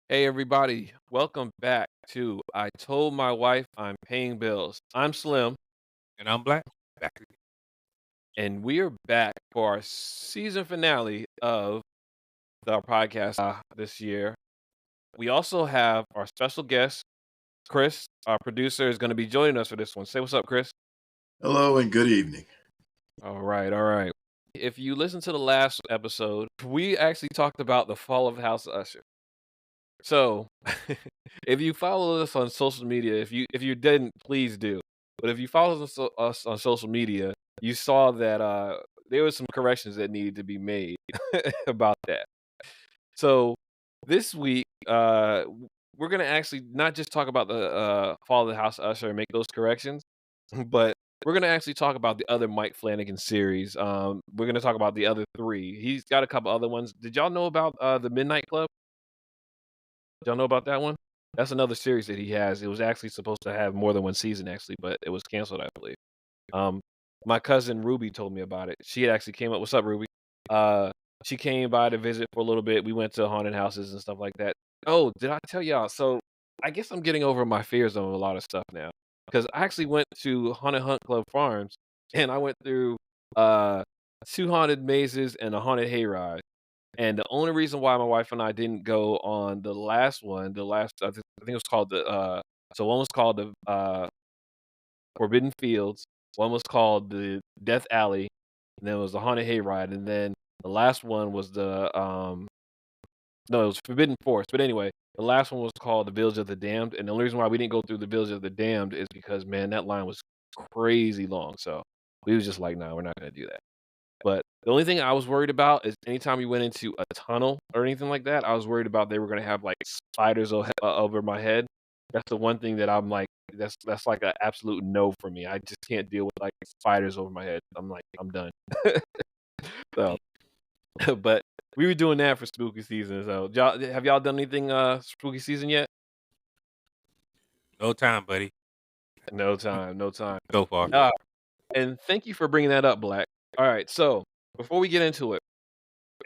Hey everybody, welcome back to I Told My Wife I'm Paying Bills. I'm Slim, And I'm black. Back again. and we are back for our season finale of our podcast this year. We also have our special guest, Chris, our producer, is going to be joining us for this one. Say what's up, Chris. Hello and good evening. All right, all right. If you listen to the last episode, we actually talked about the fall of House of Usher. So, if you follow us on social media, if you didn't, please do. But if you follow us on social media, you saw that there was some corrections that needed to be made about that. So this week, we're gonna actually not just talk about the fall of the House of Usher and make those corrections, but we're gonna actually talk about the other Mike Flanagan series. We're gonna talk about the other three. He's got a couple other ones. Did y'all know about the Midnight Club? Y'all know about that one? That's another series that he has. It was actually supposed to have more than one season actually, but it was canceled, I believe. Um, my cousin Ruby told me about it. She had actually came up. What's up, Ruby? Uh, she came by to visit for a little bit. We went to haunted houses and stuff like that. Oh, did I tell y'all? So I guess I'm getting over my fears of a lot of stuff now because I actually went to Haunted Hunt Club Farms and I went through uh 2 haunted mazes and a haunted hayride. And the only reason why my wife and I didn't go on the last one, I think it was called so one was called the Forbidden Fields, one was called the Death Alley, and then it was the Haunted Hayride, and then the last one was the no, it was Forbidden Forest. But anyway, the last one was called the Village of the Damned, and the only reason why we didn't go through the Village of the Damned is because man, that line was crazy long. So we was just like, nah, we're not gonna do that. But the only thing I was worried about is anytime we went into a tunnel or anything like that, I was worried about they were gonna have, like, spiders over my head. That's the one thing that I'm like, that's like an absolute no for me. I just can't deal with, like, spiders over my head. I'm like, I'm done. So, but we were doing that for spooky season, so y'all have y'all done anything, spooky season yet? No time, buddy. No time, no time. Go far. Uh, and thank you for bringing that up, Black. Alright, so before we get into it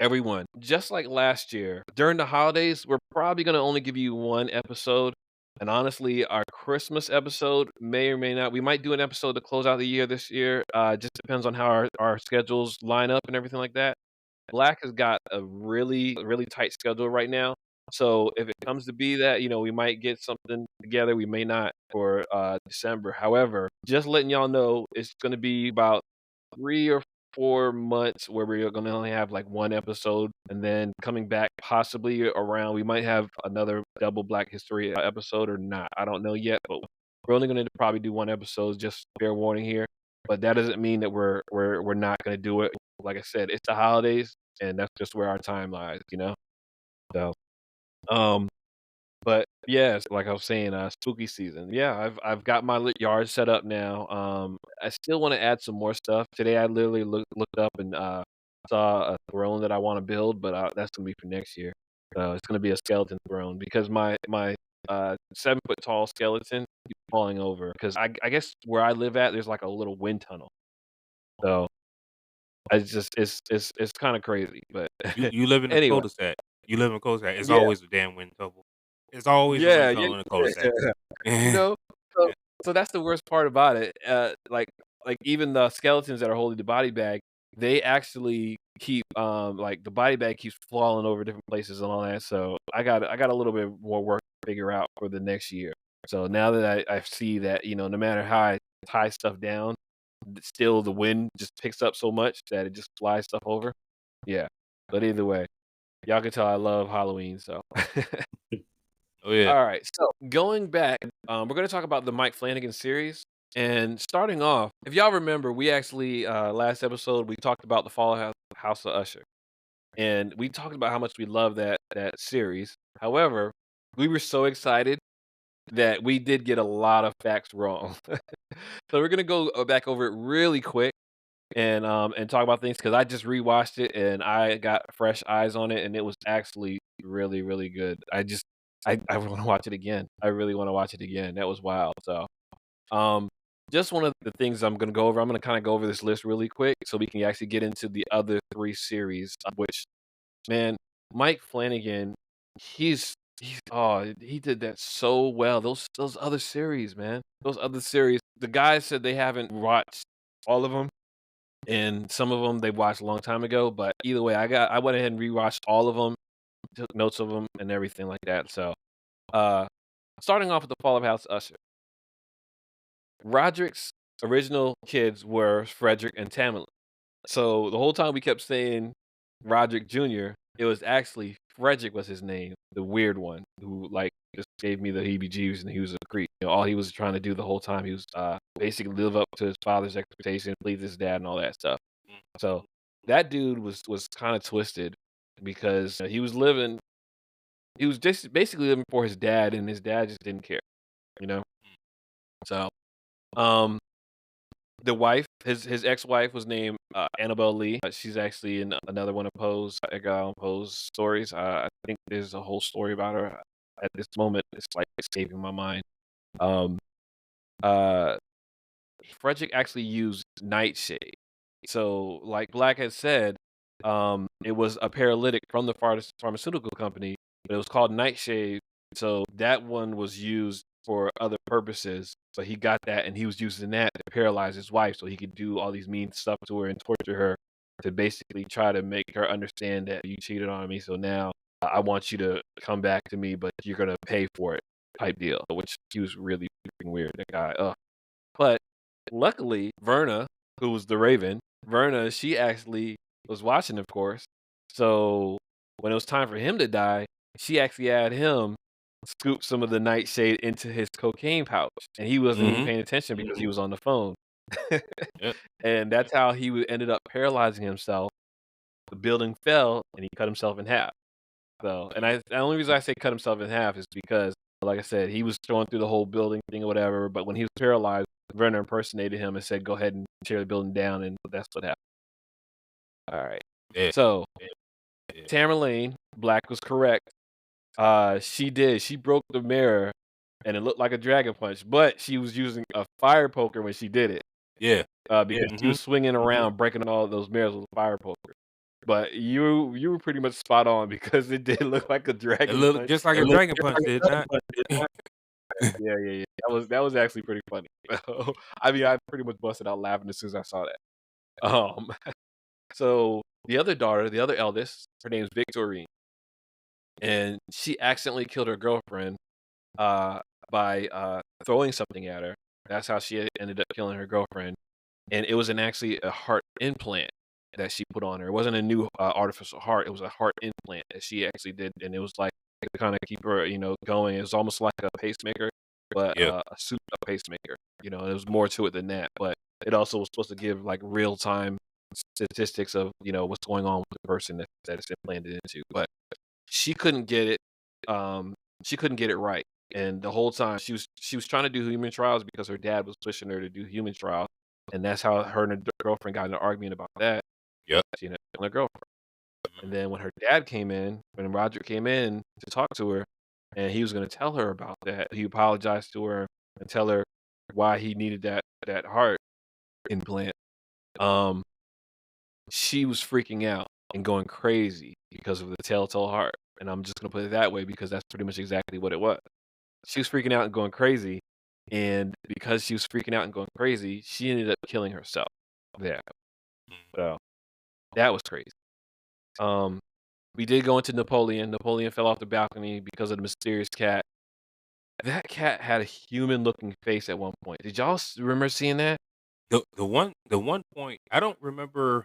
everyone, just like last year, during the holidays, we're probably gonna only give you 1 episode, and honestly, our Christmas episode may or may not we might do an episode to close out the year this year, just depends on how our schedules line up and everything like that. Black has got a really tight schedule right now, so if it comes to be that, we might get something together, we may not for, December. However, just letting y'all know, it's gonna be about 3 or 4 months where we're gonna only have, like, 1 episode, and then coming back possibly around we might have another double Black History episode or not. I don't know yet, but we're only gonna probably do 1 episode, just fair warning here, but that doesn't mean that we're not gonna do it. Like I said, it's the holidays, and that's just where our time lies, you know? So, um but yes, like I was saying, spooky season. Yeah, I've got my yard set up now. I still want to add some more stuff. Today, I literally looked up and saw a throne that I want to build, but that's gonna be for next year. It's gonna be a skeleton throne because my 7 foot tall skeleton keeps falling over because I guess where I live at there's like a little wind tunnel. So it's kind of crazy, but You live in a anyway, cul-de-sac. You live in a cul-de-sac. It's yeah, always a damn wind tunnel. It's always a yeah, wind yeah, tunnel in a cul-de-sac. yeah. You know, so so that's the worst part about it, like, even the skeletons that are holding the body bag, they actually keep, like, the body bag keeps falling over different places and all that, so I got a little bit more work to figure out for the next year. So now that I see that, no matter how I tie stuff down, still the wind just picks up so much that it just flies stuff over. Yeah, but either way, y'all can tell I love Halloween, so Oh, yeah. Alright, so going back, we're gonna talk about the Mike Flanagan series, and starting off, if y'all remember, we actually, last episode, we talked about the fall of House of Usher, and we talked about how much we love that series. However, we were so excited that we did get a lot of facts wrong. So we're gonna go, back over it really quick and talk about things because I just rewatched it and I got fresh eyes on it, and it was actually really good. I wanna watch it again. I really wanna watch it again. That was wild. So, um, just one of the things I'm gonna go over. I'm gonna kinda go over this list really quick so we can actually get into the other 3 series, which, man, Mike Flanagan, he's he did that so well. Those other series, man. Those other series. The guys said they haven't watched all of them, and some of them they watched a long time ago. But either way, I went ahead and rewatched all of them, took notes of them, and everything like that. So, uh, starting off with the Fall of House Usher. Roderick's original kids were Frederick and Tamlin. So the whole time we kept saying Roderick Jr., it was actually Frederick was his name, the weird one who like just gave me the heebie-jeebies, and he was a creep. All he was trying to do the whole time, he was basically live up to his father's expectation, please his dad, and all that stuff. So that dude was kind of twisted because he was just basically living for his dad, and his dad just didn't care, you know. So um, the wife, his ex-wife was named Annabelle Lee. She's actually in another one of Edgar Allan Poe's stories. I think there's a whole story about her. At this moment, it's like escaping my mind. Um, uh, Frederick actually used nightshade. So, like Black had said, it was a paralytic from the pharmaceutical company, but it was called nightshade. So that one was used for other purposes. So he got that, and he was using that to paralyze his wife, so he could do all these mean stuff to her and torture her to basically try to make her understand that you cheated on me. So now I want you to come back to me, but you're gonna pay for it, type deal. Which he was really freaking weird. That guy. But luckily, Verna, who was the Raven, Verna, she actually was watching, of course. So when it was time for him to die, she actually had him scoop some of the nightshade into his cocaine pouch, and he wasn't even paying attention because he was on the phone. Yep. And that's how he ended up paralyzing himself. The building fell, and he cut himself in half. So, and the only reason I say cut himself in half is because, like I said, he was going through the whole building thing or whatever. But when he was paralyzed, Werner impersonated him and said, "Go ahead and tear the building down," and that's what happened. All right. Yeah. So, Yeah. Tamerlane, Black was correct. She did. She broke the mirror, and it looked like a dragon punch, but she was using a fire poker when she did it. Yeah. Because she was swinging around, breaking all those mirrors with a fire poker. But you were pretty much spot on because it did look like a It dragon looked punch. just like a dragon punch, did not? Yeah. That was actually pretty funny. I mean, I pretty much busted out laughing as soon as I saw that. So the other daughter, the other eldest, her name's Victorine, and she accidentally killed her girlfriend by throwing something at her. That's how she ended up killing her girlfriend, and it was actually a heart implant that she put on her. It wasn't a new artificial heart; it was a heart implant that she actually did, and it was like to kind of keep her, going. It was almost like a pacemaker, but Yeah. a super pacemaker. There was more to it than that, but it also was supposed to give like real time statistics of what's going on with the person that it's implanted into. But she couldn't get it. She couldn't get it right, and the whole time she was trying to do human trials because her dad was pushing her to do human trials, and that's how her and her girlfriend got in an argument about that. Yep. She ended up killing her girlfriend. And then when her dad came in, when Roger came in to talk to her, and he was going to tell her about that, he apologized to her and tell her why he needed that heart implant. She was freaking out and going crazy because of the telltale heart. And I'm just going to put it that way because that's pretty much exactly what it was. She was freaking out and going crazy. And because she was freaking out and going crazy, she ended up killing herself. Yeah. So that was crazy. We did go into Napoleon. Napoleon fell off the balcony because of the mysterious cat. That cat had a human-looking face at one point. Did y'all remember seeing that? The one point I don't remember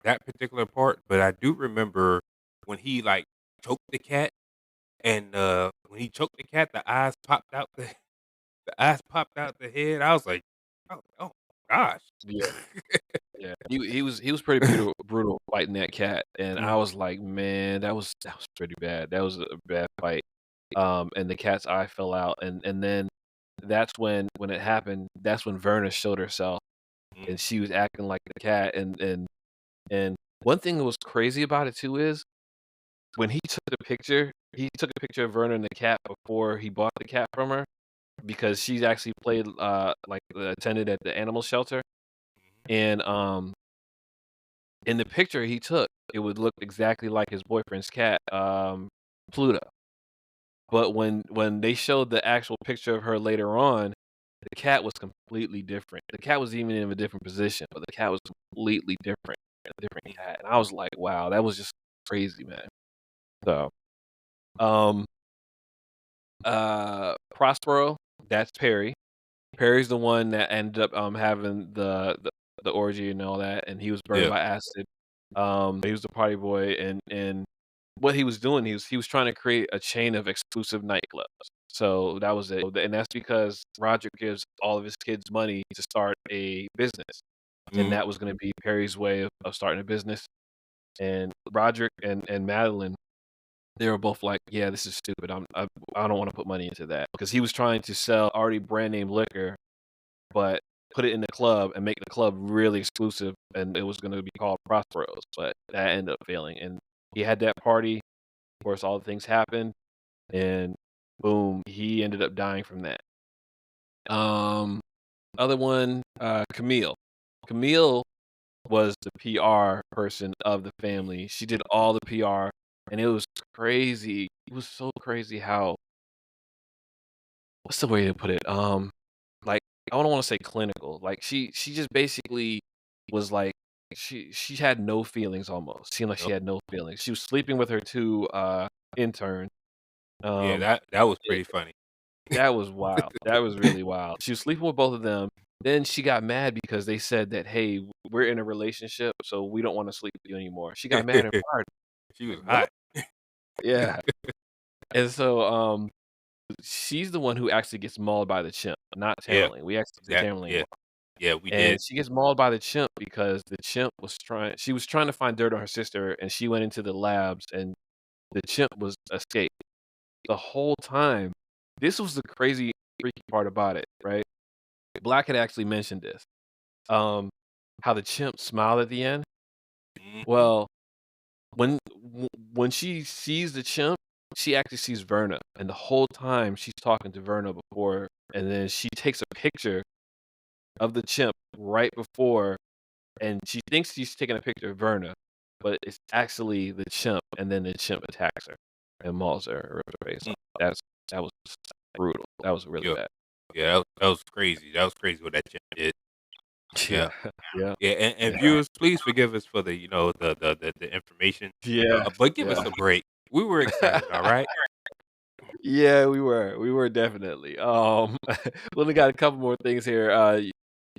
that particular part, but I do remember when he like choked the cat, and when he choked the cat, the eyes popped out the head. I was like, oh gosh. Yeah. Yeah, he was pretty brutal fighting that cat, and I was like, man, that was pretty bad. That was a bad fight. And the cat's eye fell out, and then that's when it happened. That's when Verna showed herself, and she was acting like the cat. And one thing that was crazy about it too is when he took a picture of Verna and the cat before he bought the cat from her because she's actually played like the attendant at the animal shelter, and in the picture he took, it would look exactly like his boyfriend's cat, Pluto. But when they showed the actual picture of her later on, the cat was completely different. The cat was even in a different position, but the cat was completely different, a different Mm. cat. And I was like, wow, that was just crazy, man. So, um, Prospero, that's Perry. Perry's the one that ended up having the orgy and all that, and he was burned Yeah. by acid. He was the party boy, and what he was doing, he was trying to create a chain of exclusive nightclubs. So that was it, and that's because Roger gives all of his kids money to start a business, and Mhm. that was going to be Perry's way of starting a business. And Roderick and Madeline, they were both like, "Yeah, this is stupid. I don't want to put money into that," because he was trying to sell already brand name liquor, but put it in the club and make the club really exclusive, and it was gonna be called Prospero's, but that ended up failing, and he had that party, of course, all the things happened, and boom, he ended up dying from that. Um, Other one, Camille. Camille was the PR person of the family. She did all the PR, and it was crazy. It was so crazy how what's the way to put it? Like, I don't wanna say clinical, like, she just basically was like she had no feelings almost, seemed like she Yep. had no feelings. She was sleeping with her 2, intern, Yeah, um, that was it pretty funny. that was wild, that was really wild. She was sleeping with both of them, then she got mad because they said that, "Hey, we're in a relationship, so we don't wanna sleep with you anymore." She got mad and fired. She Like, was "What?" hot. Yeah, and so, she's the one who actually gets mauled by the chimp, not Yeah, Tamerlane. We actually see Tamerlane yeah, more. yeah, we And did. she gets mauled by the chimp because the chimp she was trying to find dirt on her sister, and she went into the labs, and the chimp was escaped. The whole time, this was the crazy, freaky part about it, right? Black had actually mentioned this, um, how the chimp smiled at the end. Mhm. Well, when she sees the chimp, she actually sees Verna, and the whole time she's talking to Verna before, and then she takes a picture of the chimp right before, and she thinks she's taking a picture of Verna, but it's actually the chimp, and then the chimp attacks her and mauls her and rips her face Mm. off. That was brutal. That was really Yeah, bad. yeah, that was crazy. That was crazy what that chick did. Yeah, Yeah, yeah, yeah, and yeah, viewers, please forgive us for the information, yeah, but give us yeah. a break. We were excited, all right? Yeah, we were definitely. We only got a couple more things here.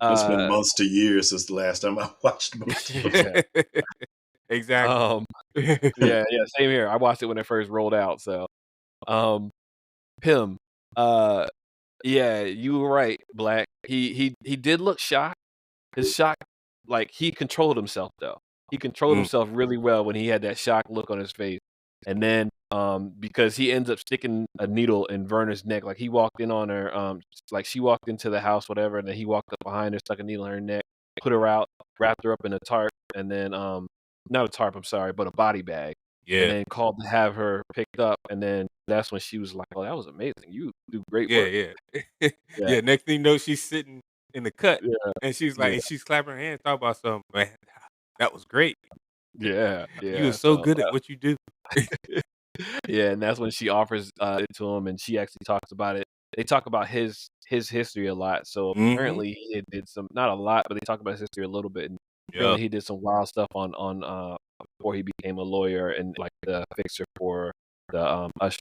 It's been Uh, months to years since the last time I watched most of them. yeah, Exactly. um, yeah, yeah, same here. I watched it when it first rolled out, so, um, Pim, uh yeah, you were right, Black. He did look shocked. His shock like, he controlled himself, though. He controlled Mm, himself really well when he had that shocked look on his face. And then, because he ends up sticking a needle in Verna's neck, like, he walked in on her, like, she walked into the house, whatever, and then he walked up behind her, stuck a needle in her neck, put her out, wrapped her up in a tarp, and then, not a tarp, I'm sorry, but a body bag, and yeah, then called to have her picked up, and then that's when she was like, "Oh, that was amazing. You do great yeah, work." yeah. Yeah, Yeah, next thing you know, she's sitting in the cut, yeah, and she's like yeah, and she's clapping her hands, talking about something, "Man, that was great. yeah, You are yeah, so so, good at what you do." yeah, and that's when she offers, it to him, and she actually talks about it. They talk about his history a lot, so Mhm. apparently he did some not a lot, but they talk about his history a little bit, and Yeah. apparently he did some wild stuff before he became a lawyer and, like, the fixer for the, Usher.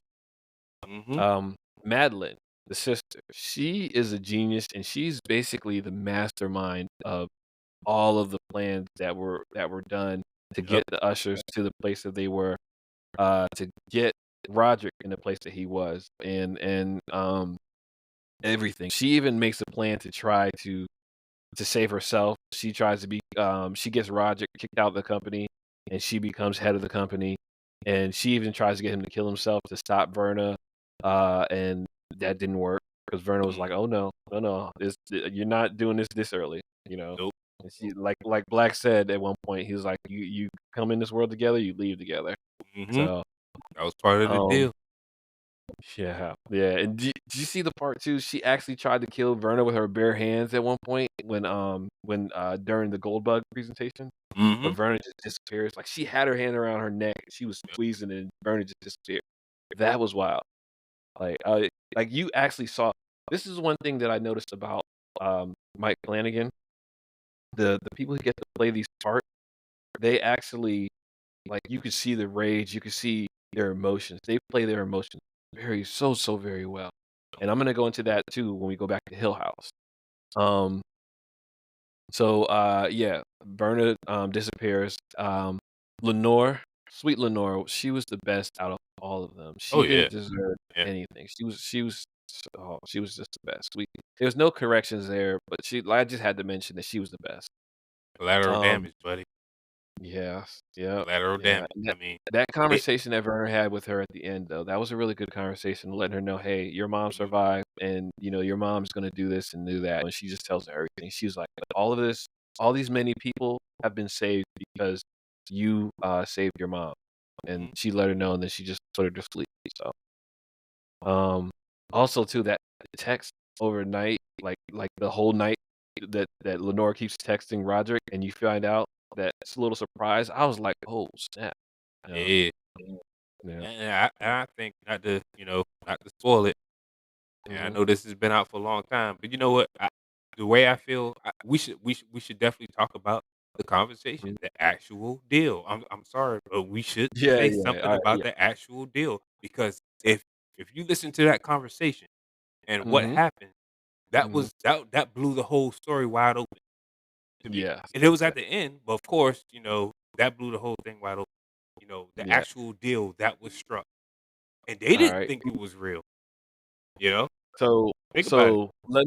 Mhm. Um, Madeline, the sister, she is a genius, and she's basically the mastermind of all of the plans that were done to Yep. get the Ushers to the place that they were, to get Roderick in the place that he was, and everything. She even makes a plan to try to save herself. She tries to be, she gets Roderick kicked out of the company, and she becomes head of the company, and she even tries to get him to kill himself to stop Verna, and that didn't work because Verna was Mm. like, "Oh no, no, no, you're not doing this early," you know. Nope. And she like Black said at one point, he was like, "You come in this world together, you leave together." Mhm. So, That was part of the um, deal. yeah, yeah, and did you see the part too? She actually tried to kill Verna with her bare hands at one point during the Goldbug presentation, but Mhm. Verna just disappears. Like, she had her hand around her neck, she was Yep. squeezing it, and Verna just disappeared. That was wild. Like, like you actually saw. This is one thing that I noticed about Mike Flanagan. The people who get to play these parts, they actually like you could see the rage, you could see their emotions. They play their emotions so very well. And I'm gonna go into that too when we go back to Hill House. Um, so yeah, Verna disappears. Lenore, sweet Lenore, she was the best out of all of them. Oh She yeah, didn't deserve yeah. anything. She was just the best. There was no corrections there, but I just had to mention that she was the best. Collateral Um, damage, buddy. yes, yep, Collateral yeah. damage. And I mean, that it. conversation that Werner had with her at the end, though, that was a really good conversation, letting her know, "Hey, your mom Mhm, survived, and, your mom's gonna do this and do that," and she just tells her everything. She's like, "All of this all these many people have been saved because you, saved your mom," and mhm, she let her know, and then she just put her to sleep, so, um, also too, that text overnight, like, the whole night that Lenore keeps texting Roderick, and you find out that it's a little surprise, I was like, "Oh, snap." Yeah. yeah. Yeah. And I think not to spoil it. And I Mhm. know this has been out for a long time, but you know what? The way I feel, we should definitely talk about the conversation, Mhm. the actual deal. I'm sorry, but we should Yeah, say yeah, something alright, about yeah. the actual deal because if you listen to that conversation and what Mhm, happened, that mhm. was that blew the whole story wide open to me. Yes, And it was at exactly. the end, but of course, that blew the whole thing wide open. The Yeah. actual deal that was struck, and they didn't Alright. think it was real. You know, So think about it. so let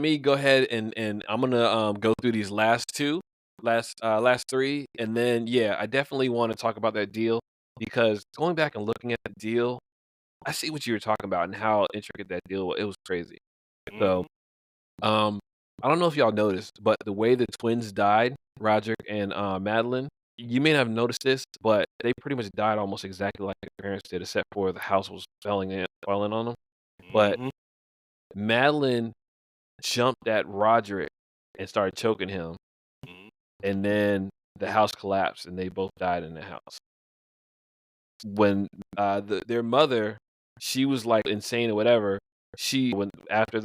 me go ahead and I'm gonna, go through these last 3, and then, yeah, I definitely wanna talk about that deal because going back and looking at the deal, I see what you were talking about and how intricate that deal was. It was crazy. So, Mhm, um, I don't know if y'all noticed, but the way the twins died, Roderick and, Madeline, you may not have noticed this, but they pretty much died almost exactly like their parents did, except for the house was falling on them. But mhm, Madeline jumped at Roderick and started choking him, mhm, and then the house collapsed, and they both died in the house. When, their mother, she was, like, insane or whatever, when after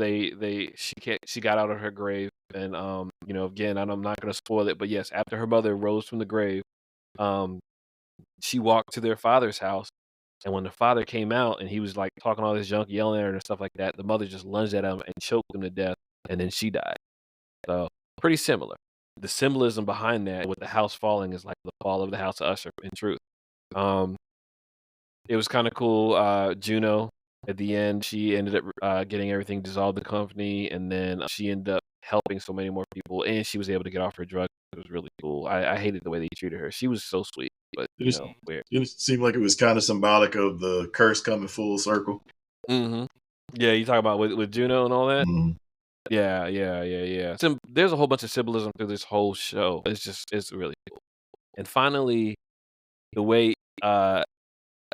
she got out of her grave and, again, I'm not gonna spoil it, but yes, after her mother rose from the grave, um, she walked to their father's house, and when the father came out and he was, like, talking all this junk, yelling at her and stuff like that, the mother just lunged at him and choked him to death, and then she died. So, pretty similar. The symbolism behind that with the house falling is like the fall of the House of Usher in truth. Um, it was kinda cool, Juno, at the end, she ended up, getting everything dissolved the company, and then she ended up helping so many more people, and she was able to get off her drugs. It was really cool. I hated the way they treated her. She was so sweet, but, It just mhm. weird. it seemed like it was kind of symbolic of the curse coming full circle. Mhm. Yeah, you talking about with Juno and all that? Mhm. Yeah, yeah, yeah, yeah. There's a whole bunch of symbolism through this whole show. It's really cool. And finally, the way,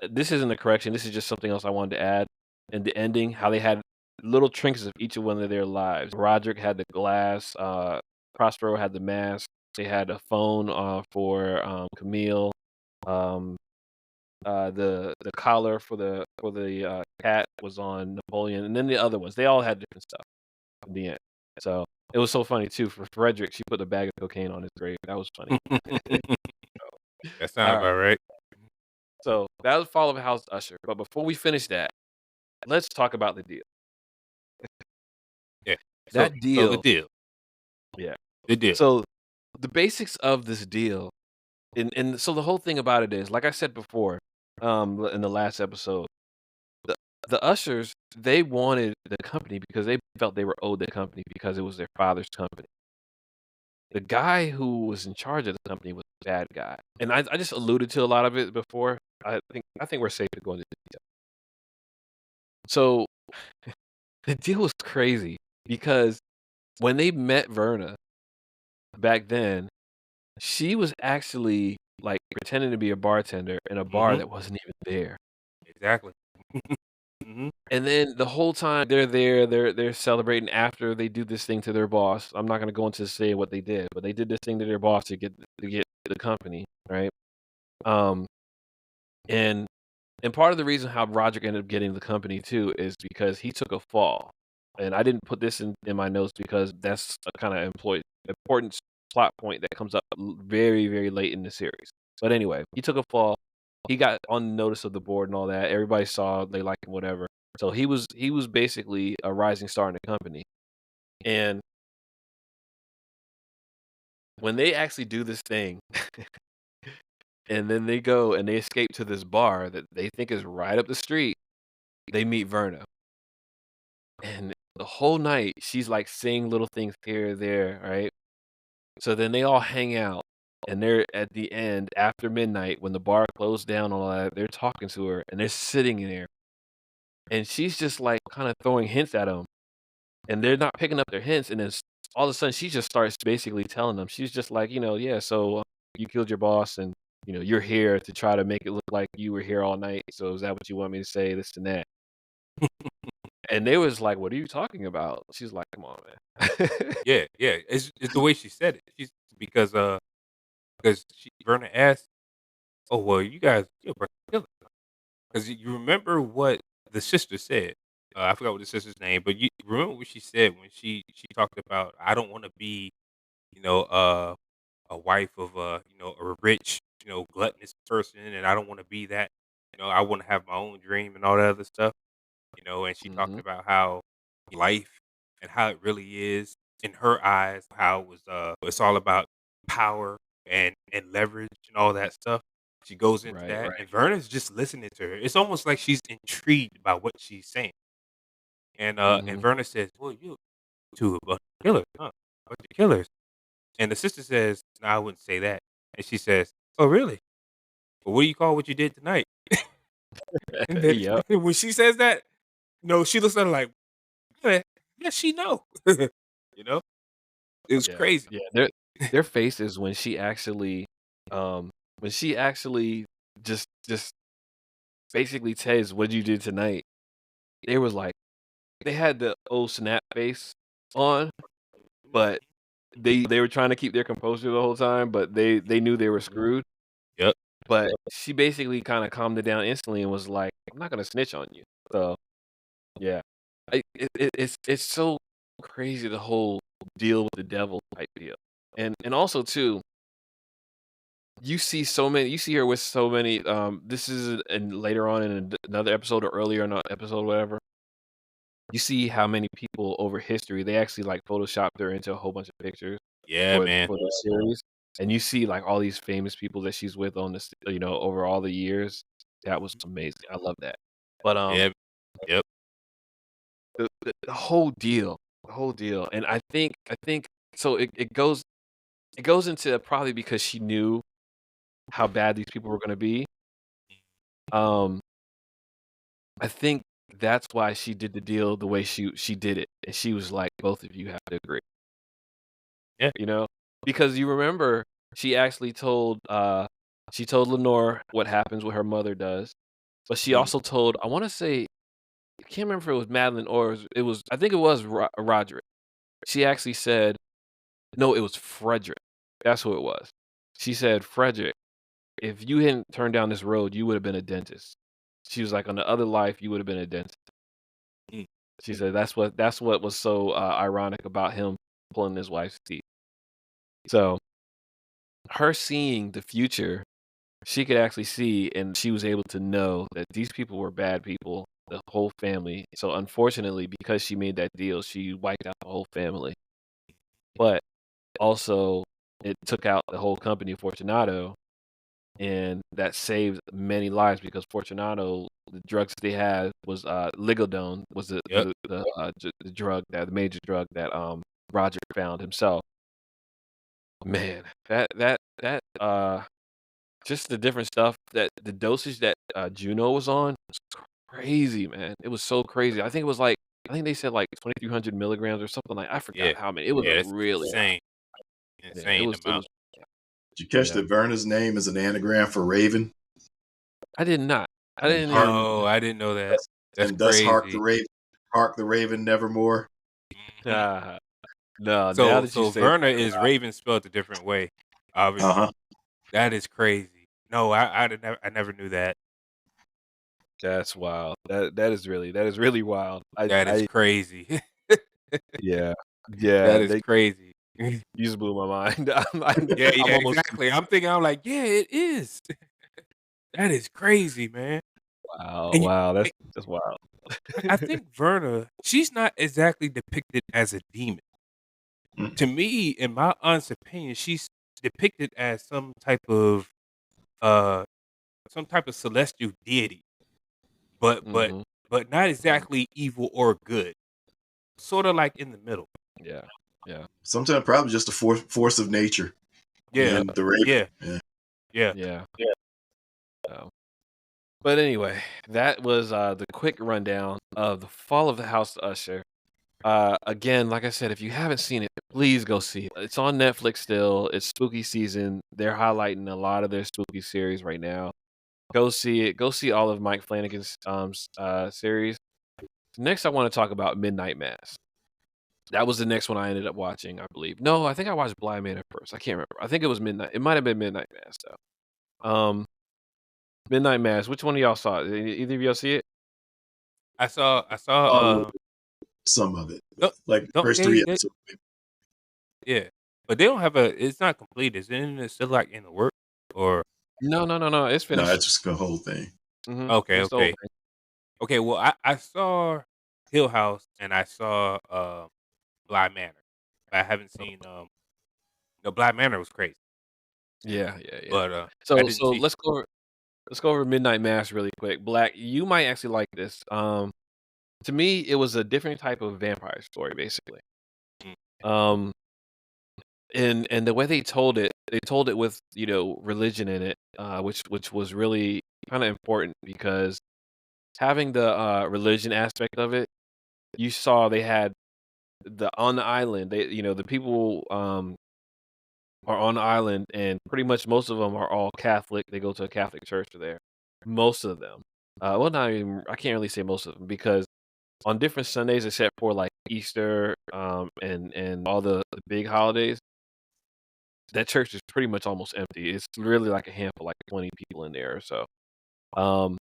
this isn't a correction, this is just something else I wanted to add. In the ending, how they had little trinkets of each one of their lives. Roderick had the glass, Prospero had the mask, they had a phone, for, Camille, um, the collar for the cat was on Napoleon, and then the other ones, they all had different stuff in the end. So, it was so funny too, for Frederick, she put a bag of cocaine on his grave, that was funny. That sound Alright, about right. so that was Fall of House Usher, but before we finish that, let's talk about the deal. Yeah. So That so the deal deal. Yeah. The deal. So, the basics of this deal and so the whole thing about it is, like I said before, in the last episode, the the Ushers, they wanted the company because they felt they were owed the company because it was their father's company. The guy who was in charge of the company was a bad guy, and I just alluded to a lot of it before. I think we're safe to go into detail. So, the deal was crazy because when they met Verna back then, she was actually, like, pretending to be a bartender in a bar Mhm. that wasn't even there. Exactly. Mhm. And then the whole time they're there, they're celebrating after they do this thing to their boss. I'm not gonna go into say what they did, but they did this thing to their boss to get the company, right? Um, and And part of the reason how Roderick ended up getting the company too is because he took a fall. And I didn't put this in my notes because that's a kind of important plot point that comes up very, very late in the series. But anyway, he took a fall. He got on notice of the board and all that. Everybody saw, they liked him, whatever. So he was basically a rising star in the company. And when they actually do this thing, and then they go and they escape to this bar that they think is right up the street, they meet Verna. And the whole night, she's like saying little things here or there, right? So then they all hang out, and they're at the end after midnight when the bar closed down and all that. They're talking to her, and they're sitting in there, and she's just like kind of throwing hints at them, and they're not picking up their hints. And then all of a sudden, she just starts basically telling them. She's just like, yeah, so you killed your boss, and you're here to try to make it look like you were here all night. So is that what you want me to say? This and that. And they was like, "What are you talking about?" She's like, "Come on, man." Yeah, yeah. It's the way she said it. She's because Verna asked, "Oh well, you guys, you're killer." Because you remember what the sister said. I forgot what the sister's name, but you remember what she said when she talked about, "I don't want to be, you know, uh, a wife of a rich, gluttonous person, and I don't want to be that. I want to have my own dream and all that other stuff." And she talked Mhm. about how life and how it really is in her eyes, how it's all about power and leverage and all that stuff. She goes into Right, that, right. and Verna's just listening to her. It's almost like she's intrigued by what she's saying. And Mhm. Verna says, "Well, you two a bunch of killers, huh? A bunch of killers." And the sister says, "No, I wouldn't say that." And she says, "Oh, really? Well, what do you call what you did tonight?" And then Yep. when she says that, no, she looks at her like, "Yeah, yeah, she know." You know? It was Yeah, crazy. yeah. Their faces um, when she actually just basically says, "What'd you do tonight?" They was like they had the old snap face on, but they were trying to keep their composure the whole time, but they knew they were screwed. Yep. But she basically kinda calmed it down instantly and was like, "I'm not gonna snitch on you." So, yeah. It's so crazy the whole deal with the devil type deal. And also too, you see her with so many, this is and later on in another episode or earlier in an episode, whatever. You see how many people over history, they actually, like, photoshopped her into a whole bunch of pictures Yeah, for man. the series, and you see, like, all these famous people that she's with on this, over all the years. That was amazing. I love that. But, Yeah. Yep. the whole deal, and I think so it goes into probably because she knew how bad these people were gonna be. Um, I think that's why she did the deal the way she did it, and she was like, "Both of you have to agree." Yeah. You know? Because you remember she actually she told Lenore what happens, what her mother does, but she Mhm. also told, I wanna say, I can't remember if it was Madeline or it was I think it was Roderick. She actually said no, it was Frederick. That's who it was. She said, "Frederick, if you hadn't turned down this road, you would have been a dentist." She was like, "On the other life, you would have been a dentist." Mm. She said, "That's what was so, ironic about him pulling his wife's teeth." So, her seeing the future, she could actually see, and she was able to know that these people were bad people, the whole family. So, unfortunately, because she made that deal, she wiped out the whole family. But also, it took out the whole company of Fortunato, and that saved many lives because Fortunato, the drugs they had was, Ligodone was Yep. the drug the major drug that, Roger found himself. Man, just the different stuff that the dosage that, Juno was on was crazy, man. It was so crazy. I think they said, like, 2,300 milligrams or something I Yeah. forgot how many. It was Yeah, a that's really high. insane. Yeah, it Insane was it amount. was Did you catch yeah. that Verna's name is an anagram for Raven? I did not. I And didn't hark, even No, I didn't know that. thus, That's and thus crazy. hark the Raven nevermore. Mhm. no, now So that you so say that, Verna is Raven spelled a different way, Uh obviously. huh. That is crazy. No, I never knew that. That's wild. That is really wild. That is I crazy. yeah. That Yeah, is they crazy. you just blew my mind. I'm Yeah, I'm yeah, almost exactly. I'm like, "Yeah, it is." That is crazy, man. wow, And you wow, eh, that's wild. I think Verna, she's not exactly depicted as a demon. Mm. To me, in my honest opinion, she's depicted as uh some type of celestial deity, but but Mhm. but not Mhm. exactly evil or good. Sorta like in the middle. Yeah. Yeah. Sometimes probably just a force of nature. Yeah. The Raven. Yeah. Yeah. Yeah. Yeah. So, but anyway, that was the quick rundown of the Fall of the House of Usher. Again, like I said, if you haven't seen it, please go see it. It's on Netflix still. It's spooky season. They're highlighting a lot of their spooky series right now. Go see it. Go see all of Mike Flanagan's series. Next, I want to talk about Midnight Mass. That was the next one I ended up watching, I believe. No, I think I watched Blind Manor first. I can't remember. I think it was Midnight. It might have been Midnight Mass though. Midnight Mass. Which one of y'all saw it? Either of y'all see it? I saw All of it, some of it, don't like the don't first three they episodes. yeah. But they don't have it's not complete. Isn't it still like in the work? Or No, no, no, no. It's No, finished. that's just the whole thing. okay, It's the whole okay. Okay, well I saw Hill House and I saw Bly Manor. But I haven't thing. seen the Bly Manor was crazy. Yeah, yeah, yeah. But I So didn't so see let's go over Midnight Mass really quick. Black, you might actually like this. To me, it was a different type of vampire story, basically. mm, Um, and the way they told it with religion in it, which was really kind of important because having the religion aspect of it, you saw they had on the island. The people are on the island, and pretty much most of them are all Catholic. They go to a Catholic church there. Most of them. Well, not even. I can't really say most of them because on different Sundays, except for like Easter, and all the big holidays, that church is pretty much almost empty. It's really like a handful, like 20 people in there or so. Um,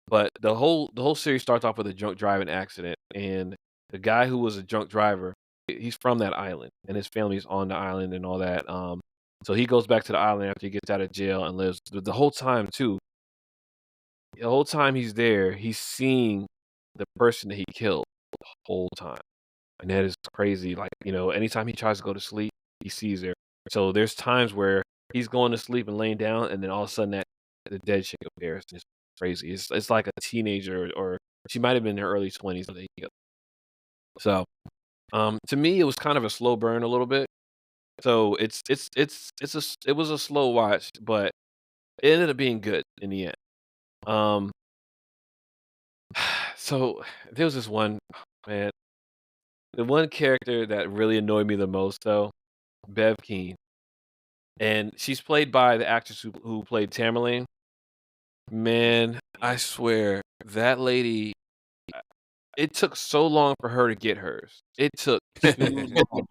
but the whole series starts off with a drunk driving accident, and the guy who was a drunk driver, he's from that island, and his family's on the island and all that. So he goes back to the island after he gets out of jail and lives the whole time too. The whole time he's there, he's seeing the person that he killed the whole time. And that is crazy. Like, anytime he tries to go to sleep, he sees her. So there's times where he's going to sleep and laying down, and then all of a sudden that the dead chick appears. It's crazy. It's like a teenager, or she might have been in her early 20s. So, to me, it was kind of a slow burn a little bit. So it was a slow watch, but it ended up being good in the end. Um, so there was this one man, the one character that really annoyed me the most though, Bev Keane. And she's played by the actress who played Tamerlane. Man, I swear that lady. It took so long for her to get hers. It took too long.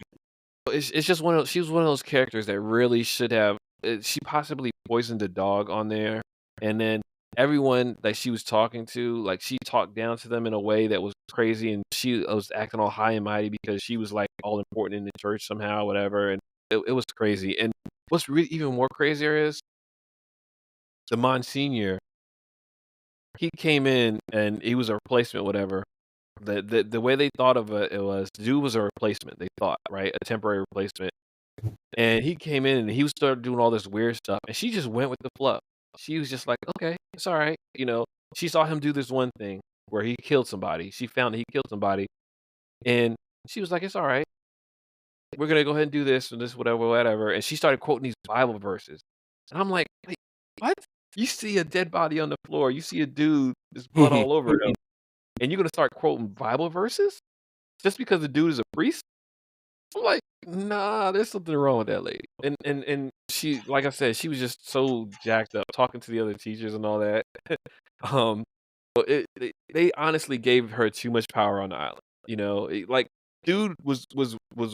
It's just one of she was one of those characters that really should have. She possibly poisoned a dog on there, and then everyone that she was talking to, like she talked down to them in a way that was crazy, and she was acting all high and mighty because she was like all important in the church somehow, whatever. And it was crazy. And what's really even more crazier is the Monsignor, he came in and he was a replacement, whatever. The way they thought of it was dude was a replacement, they thought, right? A temporary replacement. And he came in and he started doing all this weird stuff, and she just went with the flow. She was just like, "Okay, it's all right." She saw him do this one thing where he killed somebody. She found that he killed somebody, and she was like, "It's all right. We're gonna go ahead and do this and this, whatever, whatever." And she started quoting these Bible verses. And I'm like, "Wait, what? You see a dead body on the floor, you see a dude, there's blood all over him, and you're gonna start quoting Bible verses just because the dude is a priest?" I'm like, "Nah, there's something wrong with that lady." And she, like I said, she was just so jacked up talking to the other teachers and all that. Um, but they honestly gave her too much power on the island. Like dude was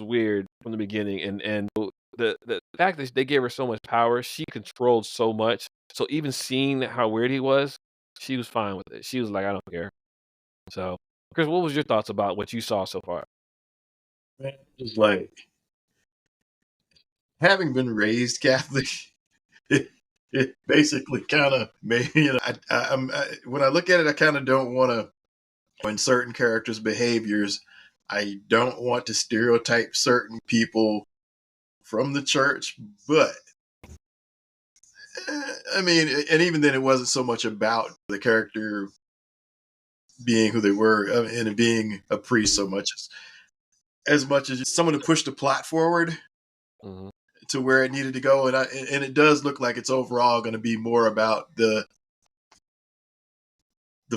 weird from the beginning, and the fact that they gave her so much power, she controlled so much. So even seeing how weird he was, She was fine with it. She was like, "I don't care." So, Chris, what was your thoughts about what you saw so far? Man, just like having been raised Catholic, it basically kind of made when I look at it, I kind of don't want to. When certain characters' behaviors, I don't want to stereotype certain people from the church, but I mean, and even then, it wasn't so much about the character being who they were and being a priest so much as someone to push the plot forward Mhm. to where it needed to go, and it does look like it's overall going to be more about the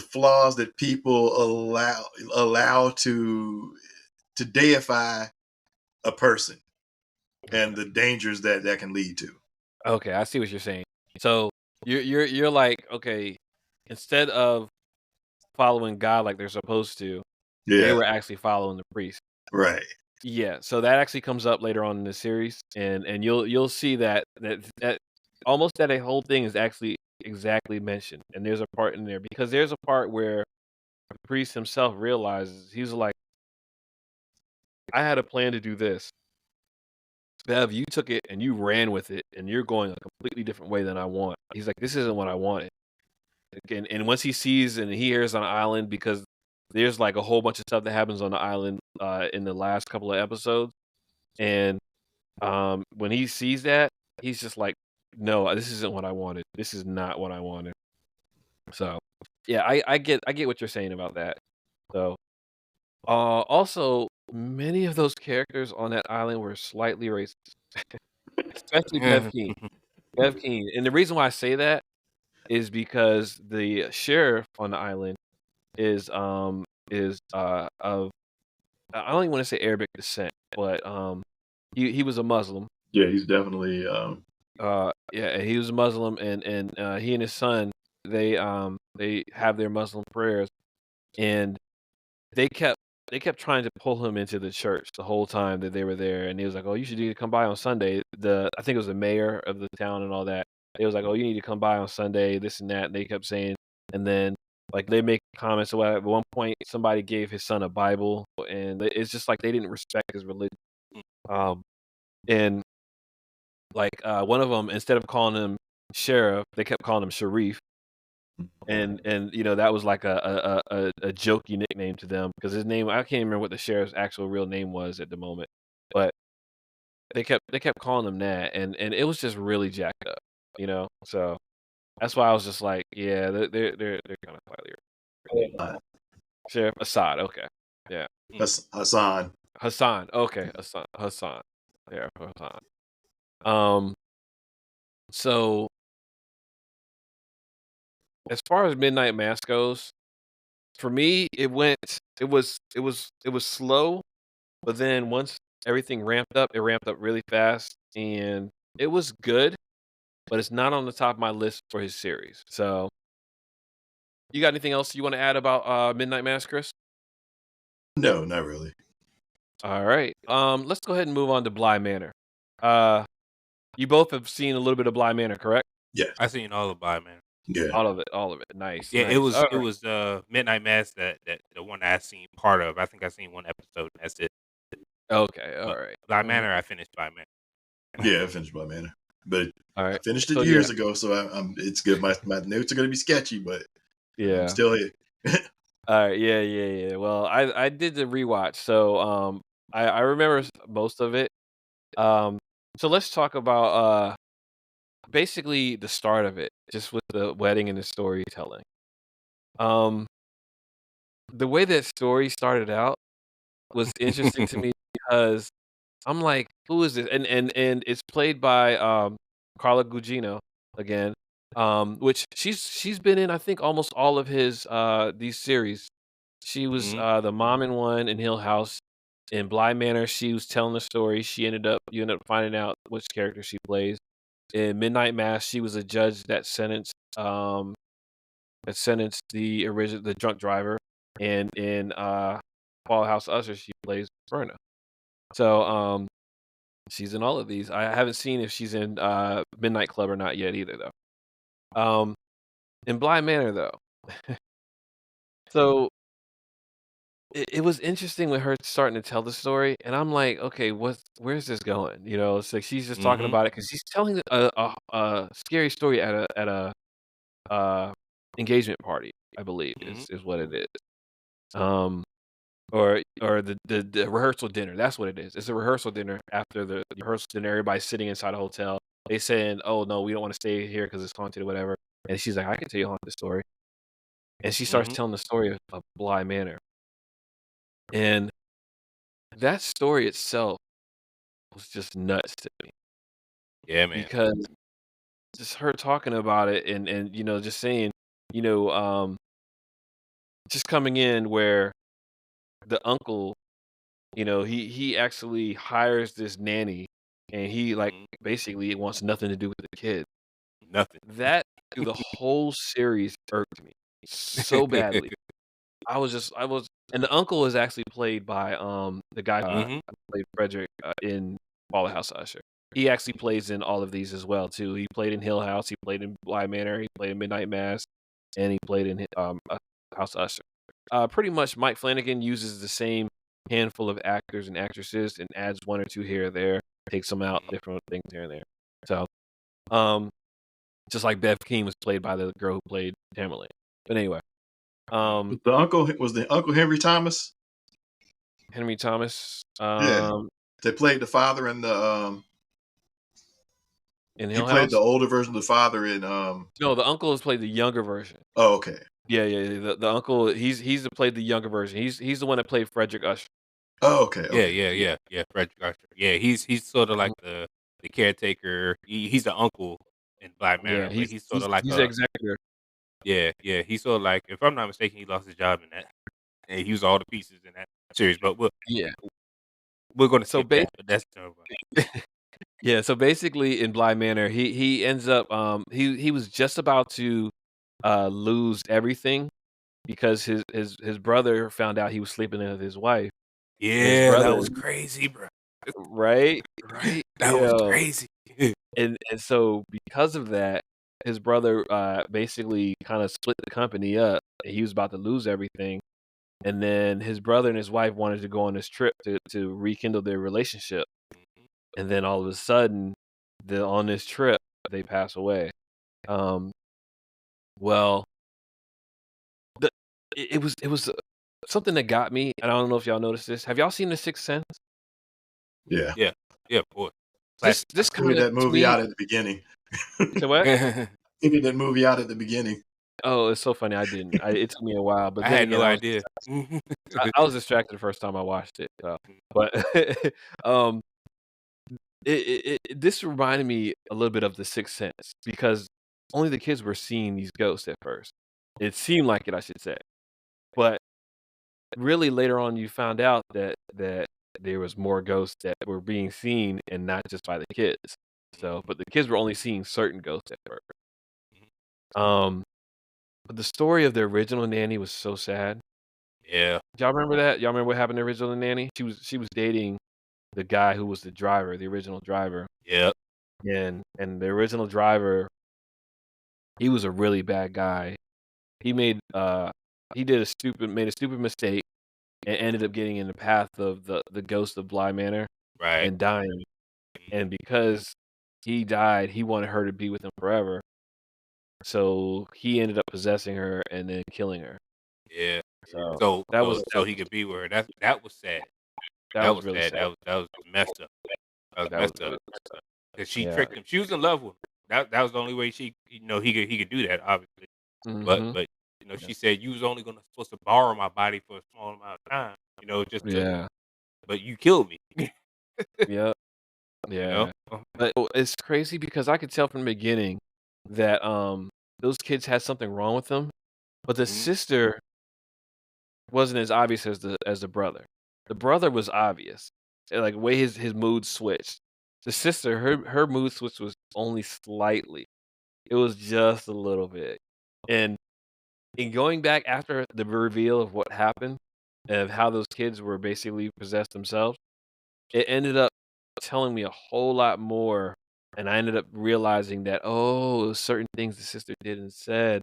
flaws that people allow to deify a person and the dangers that can lead to. Okay, I see what you're saying. So you're like, okay, instead of following God like they're supposed to, they Yeah, were actually following the priest. right. Yeah, so that actually comes up later on in the series, and you'll see that almost that a whole thing is actually exactly mentioned, and there's a part in there because there's a part where the priest himself realizes he's like, I had a plan to do this. Bev, you took it and you ran with it, and you're going a completely different way than I want. He's like, this isn't what I wanted. And once he sees and he hears on the island, because there's like a whole bunch of stuff that happens on the island in the last couple of episodes, and when he sees that, he's just like, no, this isn't what I wanted. This is not what I wanted. So, yeah, I get what you're saying about that. So, also, many of those characters on that island were slightly racist, especially Bev Yeah. Keane. Bev Keane, and the reason why I say that is because the sheriff on the island is of I don't even want to say Arabic descent, but he was a Muslim. Yeah, he's definitely Yeah, he was a Muslim, and he and his son they have their Muslim prayers, and they kept they kept trying to pull him into the church the whole time that they were there, and he was like, "Oh, you should need to come by on Sunday." I think it was the mayor of the town and all that. It was like, "Oh, you need to come by on Sunday, this and that." And they kept saying, and then like they make comments about it. At one point, somebody gave his son a Bible, and it's just like they didn't respect his religion. Um, and like one of them, instead of calling him sheriff, they kept calling him Sharif, and that was like a jokey nickname to them because his name I can't remember what the sheriff's actual real name was at the moment, but they kept calling him that, and it was just really jacked up. So that's why I was just like, yeah, they're kind of slightly Sheriff Assad, okay, yeah, Hassan. Hassan, okay, Hassan, yeah, Hassan. Um, so as far as Midnight Mass goes, for me, it was slow, but then once everything ramped up, it ramped up really fast, and it was good, but it's not on the top of my list for his series. So, you got anything else you want to add about Midnight Mass, Chris? No, not really. All right. Let's go ahead and move on to Bly Manor. Uh, you both have seen a little bit of Bly Manor, correct? Yeah, I seen all about, man. yeah. All of it, all of it. Nice, Yeah, nice. All it right. was Midnight Mass that the one I seen part of. I think I seen one episode. And that's it. Okay, all But right. Bly Mhm. Manor, I finished Bly Manor. Yeah, I finished my mana, but All I right. finished it So yeah, years ago, so it's good. My notes are gonna be sketchy, but I'm yeah. still here. All right. Yeah, yeah, yeah. Well, I did the rewatch, so I remember most of it. Um, so let's talk about basically the start of it, just with the wedding and the storytelling. Um, the way that story started out was interesting to me because I'm like, "Who is this?" And it's played by, Carla Gugino again, which she's been in, I think, almost all of his, these series. She was, Mhm. the mom in one in Hill House. In Bly Manor, she was telling the story. You end up finding out which character she plays. In Midnight Mass, she was a judge that sentenced the drunk driver, and in, Fall House Usher, she plays Verna. So, she's in all of these. I haven't seen if she's in Midnight Club or not yet either, though. In Bly Manor, though, So it was interesting with her starting to tell the story, and I'm like, okay, where's this going? It's like she's just talking Mhm. about it because she's telling a scary story at a uh, engagement party, I believe Mhm. is what it is. Um, or the rehearsal dinner. That's what it is. It's a rehearsal dinner after the rehearsal dinner. Everybody's sitting inside a hotel. They saying, "Oh no, we don't want to stay here because it's haunted or whatever." And she's like, "I can tell you a haunted story." And she starts Mhm. telling the story of Bly Manor. And that story itself was just nuts to me Yeah, man. because just her talking about it and just saying, you know, um, just coming in where the uncle, he actually hires this nanny and he like Mhm. basically wants nothing to do with the kid. Nothing. That through the whole series irked me so badly. I was and the uncle is actually played by, the guy, Mhm. who played Frederick, in Fall House of Usher. He actually plays in all of these as well too. He played in Hill House, he played in Bly Manor, he played in Midnight Mass, and he played in House of Usher. Pretty much Mike Flanagan uses the same handful of actors and actresses and adds 1 or 2 here or there, takes them out, Mhm. different things here and there. So, um, just like Bev King was played by the girl who played Tamerlane. But anyway, Mhm. Was the Uncle Henry Thomas? Henry Thomas, Yeah, they played the father in the in he Hill played the House? older version of the father in No, the uncle has played the younger version. oh, okay. Yeah, yeah, yeah, the uncle, he's played the younger version. He's the one that played Frederick Usher. Oh, okay, Yeah, okay. yeah, Yeah. yeah, yeah. Frederick Usher. Yeah, he's sort of Mhm. like the caretaker. He's the uncle in Black Yeah, Manor, but he's sort of like he's the a executor. yeah, yeah. He's sort of like, if I'm not mistaken, he lost his job in that, and he was all the pieces in that series. But Yeah. we're gonna So skip ba that. But that's yeah, so basically in Bly Manor, he ends up, he was just about to, lose everything because his brother found out he was sleeping in with his wife, and his yeah, that brother was crazy, bro. right? Right? That was Yeah. crazy. And so because of that, his brother, basically kinda split the company up, and he was about to lose everything, and then his brother and his wife wanted to go on this trip to rekindle their relationship, and then all of a sudden, on this trip, they pass away. Um, well, the it was something that got me, and I don't know if y'all noticed this. Have y'all seen The Sixth Sense? Yeah. Yeah, yeah, of course. This Classic. I this figured kinda that to movie me. out at the beginning. You said what? Figured that movie out at the beginning. Oh, it's so funny, I didn't. It took me a while, but I then had again, no idea. I was distracted the first time I watched it, so but, um, this reminded me a little bit of The Sixth Sense because only the kids were seeing these ghosts at first. It seemed like it, I should say, but really later on, you found out that there was more ghosts that were being seen and not just by the kids. So, but the kids were only seeing certain ghosts at first. Um, but the story of the original nanny was so sad. Yeah. Y'all remember that? Y'all remember what happened to the original nanny? She was dating the guy who was the driver, the original driver, Yep. and the original driver, he was a really bad guy. He made a stupid mistake and ended up getting in the path of the ghost of Bly Manor Right. and dying. And because he died, he wanted her to be with him forever. So he ended up possessing her and then killing her. Yeah. So So that was so that so he could be with her. That was sad. that That was was really sad. sad. That was messed up. That was That was messed up. really sad. 'Cause she Yeah. tricked him. She was in love with him. That was the only way he could do that, obviously. But Mhm. but Yeah. she said, "You was only supposed to borrow my body for a small amount of time, just to Yeah. but you killed me." Yep. You know? Yeah. But it's crazy because I could tell from the beginning that those kids had something wrong with them, but the Mhm. sister wasn't as obvious as the brother. The brother was obvious. Like way his mood switched. The sister, her mood switch was only slightly. It was just a little bit. And in going back after the reveal of what happened and of how those kids were basically possessed themselves, it ended up telling me a whole lot more, and I ended up realizing that, oh, it was certain things the sister did and said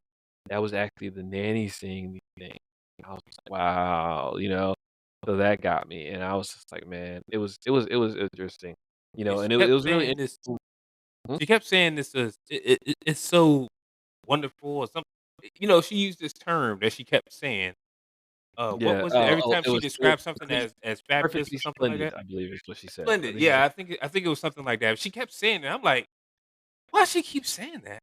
that was actually the nanny saying these things. I was like, wow, so that got me, and I was just like, man, it was interesting, Yeah, and it was really saying this. interesting. Mhm. She kept saying this is it's so wonderful or something. She used this term that she kept saying. What Yeah, was it? Every time it she was it was described something perfect as fabulous perfectly or something like splendid, that. I believe is what she said. I Splendid. think Yeah, that's I think it was something like that. She kept saying it. I'm like, why she keep saying that?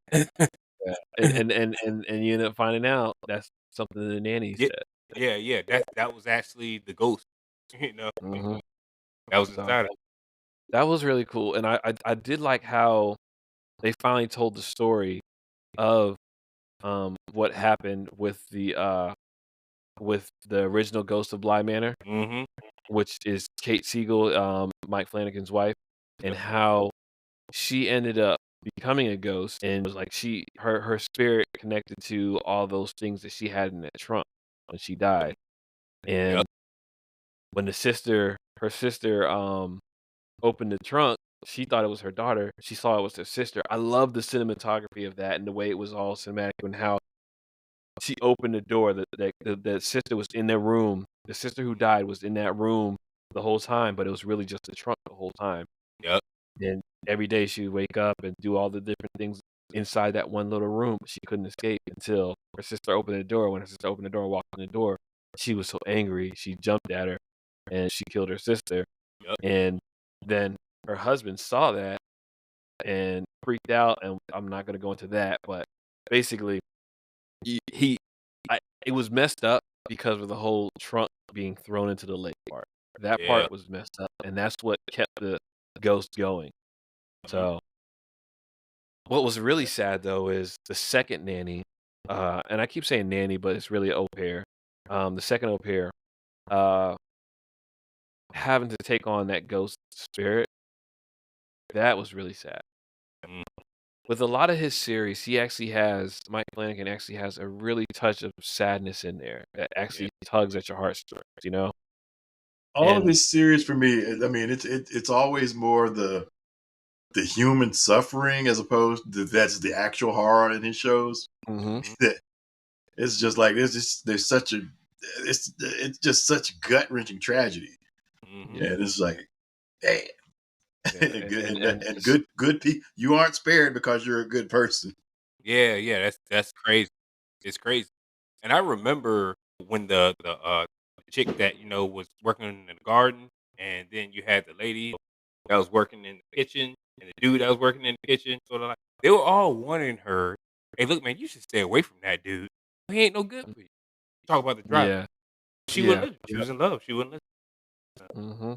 yeah, and you end up finding out that's something the nanny Yeah, said. yeah. That was actually the ghost. You know, Mhm. that was So, inside of. that was really cool, and I did like how they finally told the story of, what happened with the original Ghost of Bly Manor, Mm-hmm. which is Kate Siegel, Mike Flanagan's wife, and Yep. how she ended up becoming a ghost, and it was like her spirit connected to all those things that she had in that trunk when she died, and Yep. when her sister, opened the trunk, she thought it was her daughter, she saw it was her sister. I love the cinematography of that and the way it was all cinematic and how she opened the door, the sister was in their room. The sister who died was in that room the whole time, but it was really just the trunk the whole time. Yep. And every day she would wake up and do all the different things inside that one little room, but she couldn't escape until her sister opened the door. When her sister opened the door and walked in the door, she was so angry, she jumped at her and she killed her sister. Yep. And then her husband saw that and freaked out, and I'm not gonna go into that, but basically he it was messed up because of the whole trunk being thrown into the lake part. That Yeah. part was messed up, and that's what kept the ghost going. Mhm. So, what was really sad though is the second nanny, and I keep saying nanny, but it's really au pair. The second au pair, uh, having to take on that ghost spirit, that was really sad. Mm. With a lot of his series, Mike Flanagan actually has a really touch of sadness in there that Yeah. actually tugs at your heartstrings, you know? All of And his series for me, I mean, it's always more the human suffering as opposed to that's the actual horror in his shows. mhm, Mhm. That it's just like there's such a it's just such gut wrenching tragedy, Mhm. yeah, and it's like, damn, yeah, and good and and just good people, you aren't spared because you're a good person. Yeah. Yeah. That's crazy. It's crazy. And I remember when the chick that was working in the garden, and then you had the lady that was working in the kitchen, and the dude that was working in the kitchen. Sort of like they were all warning her, "Hey, look, man, you should stay away from that dude. He ain't no good for you." Talk about the driver. yeah, She wouldn't yeah, listen. She yeah, was in love. She wouldn't listen. mhm,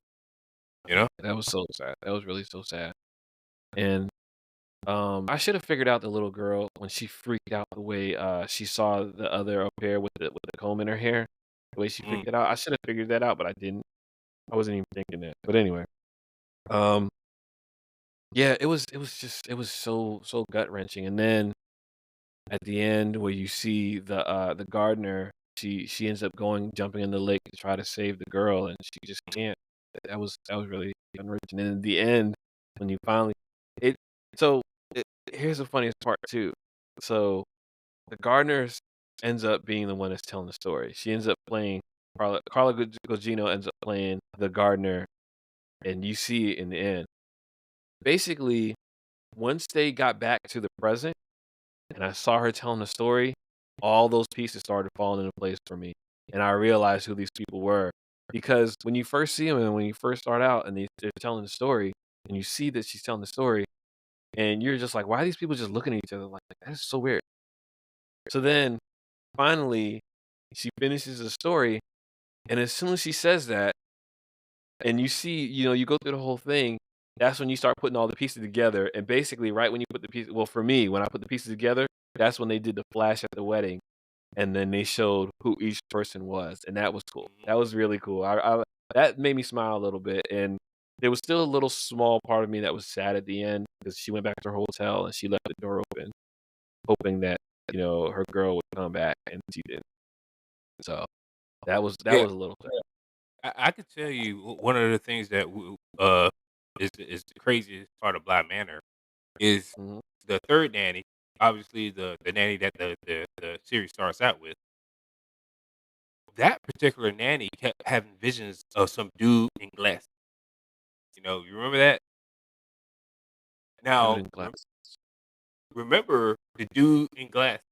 You know? that was so sad. That was really so sad, and, I should have figured out the little girl when she freaked out the way, she saw the other au pair with the comb in her hair, the way she Mm. freaked it out. I should have figured that out, but I didn't. I wasn't even thinking that, but anyway, um, yeah, it was so gut-wrenching, and then at the end where you see the gardener, she ends up jumping in the lake to try to save the girl, and she just can't. That was really unfortunate. And in the end, when you finally it so it, here's the funniest part too. So the gardener ends up being the one that's telling the story. She ends up playing Carla Gugino ends up playing the gardener, and you see it in the end. Basically, once they got back to the present and I saw her telling the story, all those pieces started falling into place for me, and I realized who these people were. Because when you first see them and when you first start out and they're telling the story, and you see that she's telling the story, and you're just like, "Why are these people just looking at each other like that? That's so weird." So then, finally, she finishes the story, and as soon as she says that, and you see, you go through the whole thing, that's when you start putting all the pieces together, and basically, right when you put the pieces well, for me, when I put the pieces together, that's when they did the flash at the wedding, and then they showed who each person was, and that was cool. Mhm. That was really cool. I that made me smile a little bit, and there was still a little small part of me that was sad at the end because she went back to her hotel and she left the door open, hoping that, her girl would come back, and she didn't. So, that Yeah. was a little sad. I could tell you one of the things that is the craziest part of Black Manor is Mhm. the third nanny. obviously the nanny that the series starts out with. That particular nanny kept having visions of some dude in glasses. You remember that? Dude Now, in glasses. remember the dude in glasses?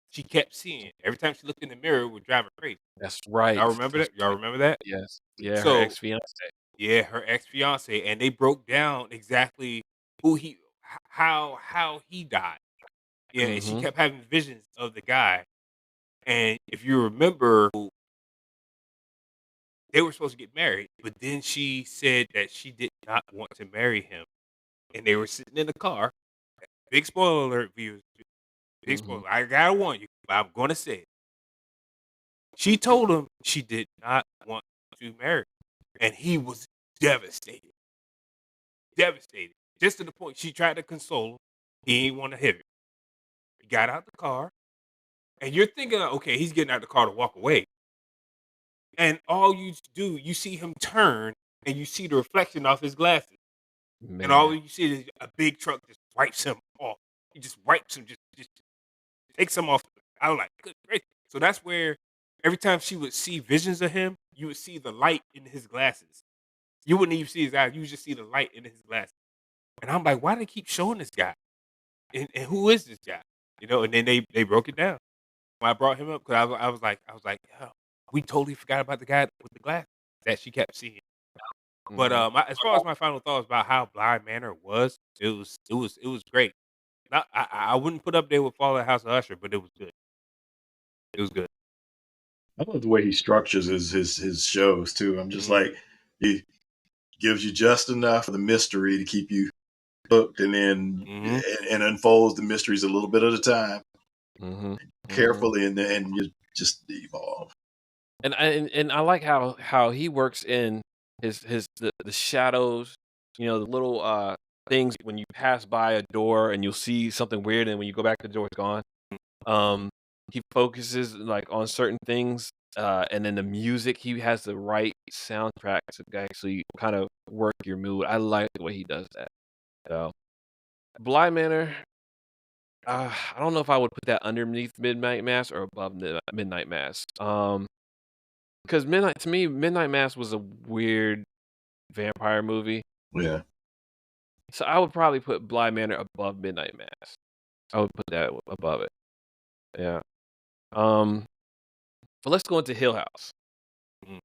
She kept seeing every time she looked in the mirror would drive her crazy. That's right. Y'all remember That's that? Y'all right. remember that? Yes. Yeah, her So ex-fiance. yeah, her ex fiance, and they broke down exactly how he died. Yeah, and she Mhm. kept having visions of the guy. And if you remember, they were supposed to get married, but then she said that she did not want to marry him, and they were sitting in the car. Big spoiler alert, viewers. Big Mhm. spoiler. I gotta warn you, but I'm gonna say it. She told him she did not want to marry him, and he was devastated. Devastated. Just to the point she tried to console him. He didn't want to hear it. He got out the car, and you're thinking, okay, he's getting out the car to walk away. And all you do, you see him turn, and you see the reflection off his glasses. And all Man. you see is a big truck just wipes him off. He just wipes him, just takes him off. I was like, good gracious. So that's where every time she would see visions of him, you would see the light in his glasses. You wouldn't even see his eyes. You would just see the light in his glasses. And I'm like, why do they keep showing this guy? And who is this guy? And then they broke it down. When I brought him up, because I was like, "Yo, we totally forgot about the guy with the glasses that she kept seeing." But Mhm. as far as my final thoughts about how Blind Manor was, it was great. I wouldn't put up there with Fall of House of Usher, but it was good. It was good. I love the way he structures his shows too. I'm just Mhm, like, he gives you just enough of the mystery to keep you hooked, and then mhm. and unfolds the mysteries a little bit at a time, Mhm. Mhm. carefully, and you just evolve. And I like how he works in the shadows, the little things when you pass by a door and you'll see something weird, and when you go back, the door is gone. Um, he focuses like on certain things, and then the music. He has the right soundtrack to actually kind of work your mood. I like the way he does that. So, Bly Manor. I don't know if I would put that underneath Midnight Mass or above Midnight Mass. Because Midnight Mass was a weird vampire movie, Yeah. so I would probably put Bly Manor above Midnight Mass. I would put that above it. Yeah. Um, but let's go into Hill House. Mhm.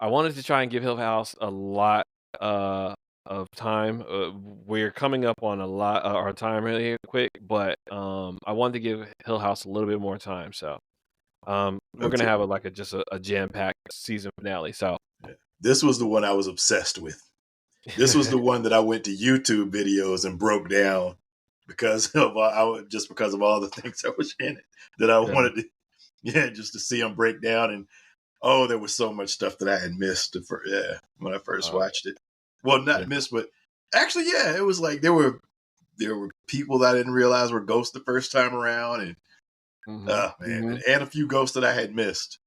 I wanted to try and give Hill House a lot of time. We're coming up on a lot our time really quick, but I wanted to give Hill House a little bit more time. So we're gonna Okay. have just a jam packed season finale. So This was the one I was obsessed with. This was the one that I went to YouTube videos and broke down because of just because of all the things that was in it that I Yeah. wanted to, yeah, just to see them break down. And oh, there was so much stuff that I had missed when I first watched it. Well, Yeah. not missed, but actually, yeah, it was like there were people that I didn't realize were ghosts the first time around, and Mhm, man, mhm. and a few ghosts that I had missed.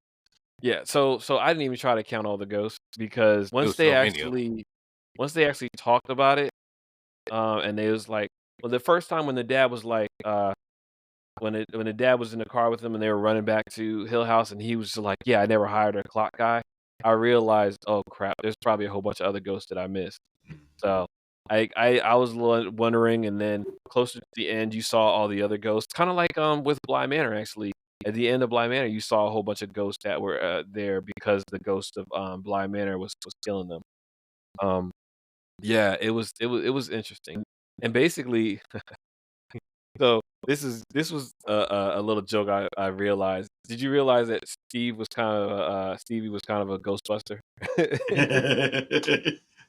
Yeah, so I didn't even try to count all the ghosts because There was so many of them. once they actually talked about it, and they was like, well, the first time when the dad was like, when the dad was in the car with him and they were running back to Hill House and he was just like, "Yeah, I never hired a clock guy." I realized, "Oh crap, there's probably a whole bunch of other ghosts that I missed." So, I was wondering, and then closer to the end, you saw all the other ghosts, kinda like, with Bly Manor, actually. At the end of Bly Manor, you saw a whole bunch of ghosts that were, there because the ghost of, Bly Manor was killing them. Um, yeah, it was interesting. And basically so this was a little joke I realized. Did you realize that Stevie was kind of a Ghostbuster?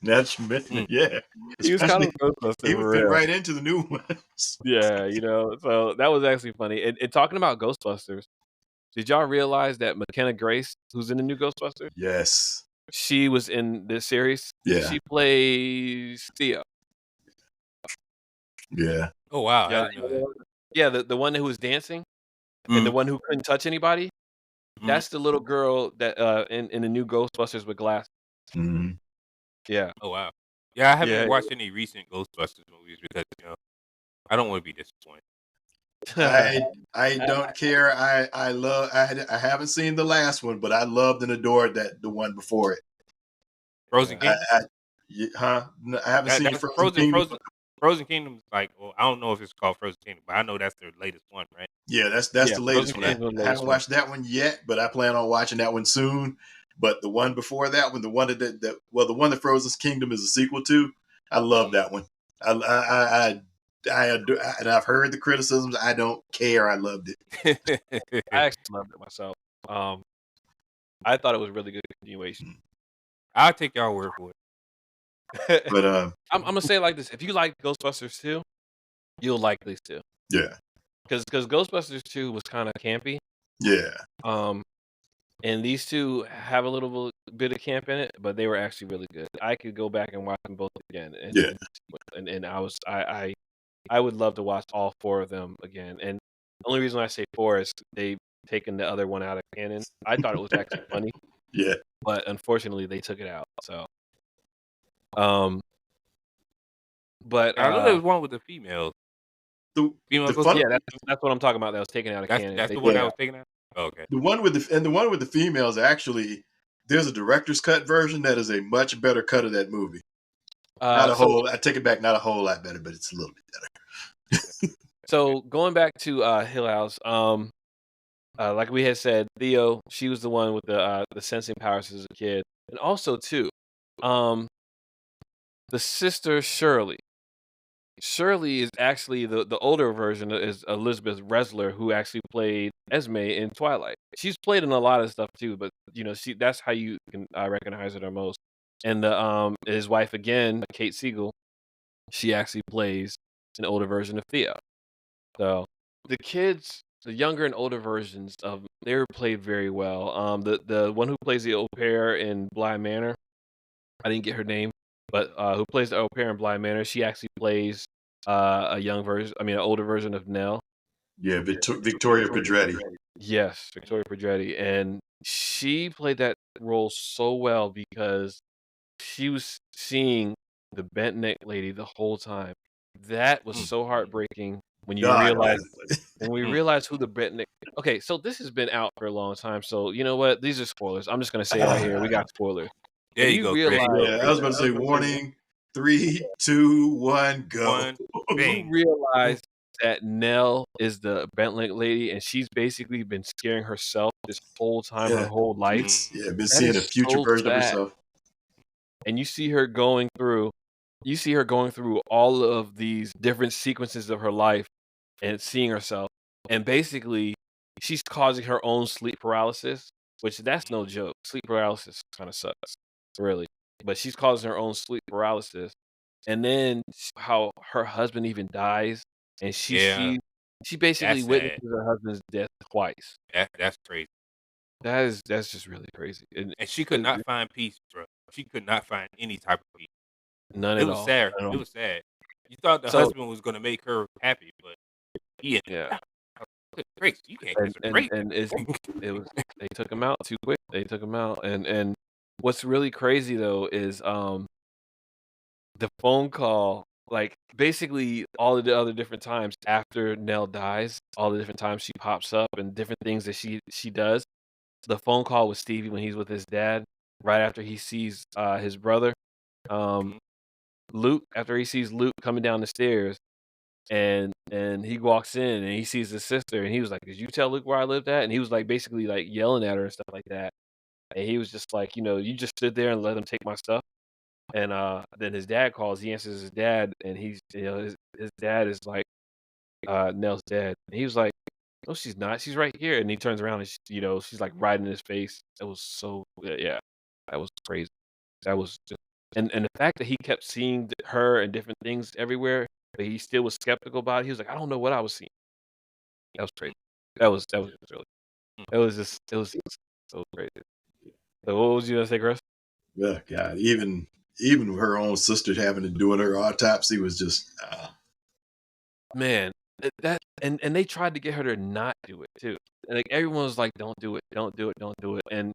That's Mm. yeah, He was kind of especially a Ghostbuster he would for fit real. right into the new ones. Yeah, so that was actually funny. And talking about Ghostbusters, did y'all realize that McKenna Grace, who's in the new Ghostbusters, Yes. she was in this series? Yeah. She plays Theo. Yeah. Oh wow, I Yeah, didn't know that. yeah, the one who was dancing and the Mm. one who couldn't touch anybody. Mhm. That's the little girl that in the new Ghostbusters with glasses. Mm. Yeah, Oh wow. Yeah, I haven't yeah, watched any recent Ghostbusters movies because I don't want to be disappointed. I don't care. I love. I haven't seen the last one, but I loved and adored the one before it. Frozen Yeah. Kingdom. No, I haven't seen That's Frozen Kingdom. Frozen Kingdom's like, well, I don't know if it's called Frozen Kingdom, but I know that's their latest one, right? Yeah, that's Yeah, the Frozen latest one. Kingdom, the I latest haven't one. watched that one yet, but I plan on watching that one soon. But the one before that one, the one well, the one that Frozen Kingdom is a sequel to, I love that one. And I've heard the criticisms. I don't care. I loved it. I actually loved it myself. I thought it was a really good continuation. I'll take y'all word for it. But I'm gonna say it like this: if you like Ghostbusters 2, you'll like these two. yeah, Because Ghostbusters 2 was kind of campy. yeah, Um, and these two have a little bit of camp in it, but they were actually really good. I could go back and watch them both again, yeah. and I would love to watch all four of them again. And the only reason I say four is they've taken the other one out of canon. I thought it was actually funny, Yeah. but unfortunately they took it out. So, um, but I know there was one with the females. The Female the Ghostbusters. fun yeah, that's what I'm talking about. That was taken out of canon. That's They the one took that it was out. taken out. Oh, okay. the one with the females actually, there's a director's cut version that is a much better cut of that movie. Not a So whole. I take it back. Not a whole lot better, but it's a little bit better. So going back to Hill House, like we had said, Theo, she was the one with the sensing powers as a kid, and also too, um, the sister Shirley. Shirley is actually the older version is Elizabeth Resler, who actually played Esme in Twilight. She's played in a lot of stuff too, but that's how you can recognize her the most. And his wife again, Kate Siegel, she actually plays an older version of Theo. So the kids, the younger and older versions of they were played very well. The one who plays the au pair in Bly Manor, I didn't get her name, but who plays the au pair in Bly Manor, she actually plays a young version, I mean, an older version of Nell. Yeah, Victoria Pedretti. Yes, Victoria Pedretti, and she played that role so well because she was seeing the bent neck lady the whole time. That was so heartbreaking when you God, realize when we realize who the bent neck. Okay, so this has been out for a long time. So you know what? These are spoilers. I'm just gonna say it right here. We got spoilers. There When you you go, Chris. realize, yeah, I was about to say warning. 3, 2, 1, go. One, when you bang. realize that Nell is the bent neck lady, and she's basically been scaring herself this whole time, her Yeah, whole life. been That seeing a is future so version of sad. herself. And you see her going through all of these different sequences of her life and seeing herself, and basically she's causing her own sleep paralysis, which that's no joke. Sleep paralysis kind of sucks, really, but she's causing her own sleep paralysis. And then how her husband even dies, and Yeah, she basically that's sad. witnesses her husband's death twice. That's crazy. That's just really crazy, and And she could not find peace, bro. She could not find any type of peace. none It at was all. sad. None at It all. was sad. You thought the So husband was gonna make her happy, but he ended yeah. up. Good grace, you can't And kiss a and grape. and it's it was they took him out too quick. They took him out, and what's really crazy though is the phone call. Like basically all of the other different times after Nell dies, all the different times she pops up and different things that she does. The phone call with Stevie when he's with his dad, right after he sees his brother, um, Mhm. Luke. After he sees Luke coming down the stairs, and he walks in and he sees his sister, and he was like, "Did you tell Luke where I lived at?" And he was like basically like yelling at her and stuff like that. And he was just like, you just stood there and let him take my stuff. And then his dad calls. He answers his dad, and his dad is like, Nell's dead. And he was like, "No, she's not. She's right here." And he turns around and she's like right in his face. It was so yeah, that was crazy. That was just and the fact that he kept seeing her and different things everywhere, but he still was skeptical about it. He was like, "I don't know what I was seeing." That was crazy. That was just really. It was just so crazy. So what was you gonna say, Chris? Yeah, God, even her own sister having to do her autopsy was just. Man, that and they tried to get her to not do it too. And like everyone was like, "Don't do it, don't do it, don't do it." And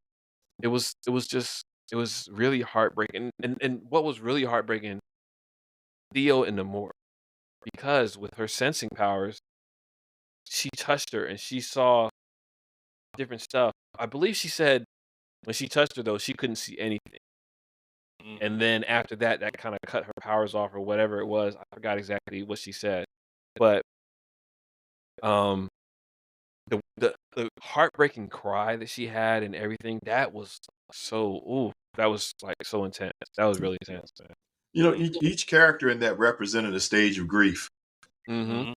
it was really heartbreaking. And what was really heartbreaking, Theo and Namor, because with her sensing powers, she touched her and she saw different stuff. I believe she said when she touched her though, she couldn't see anything. And then after that, that kind of cut her powers off or whatever it was. I forgot exactly what she said, but um, the heartbreaking cry that she had and everything that was that was like so intense. That was really intense, man. You know, each character in that represented a stage of grief, Mm-hmm.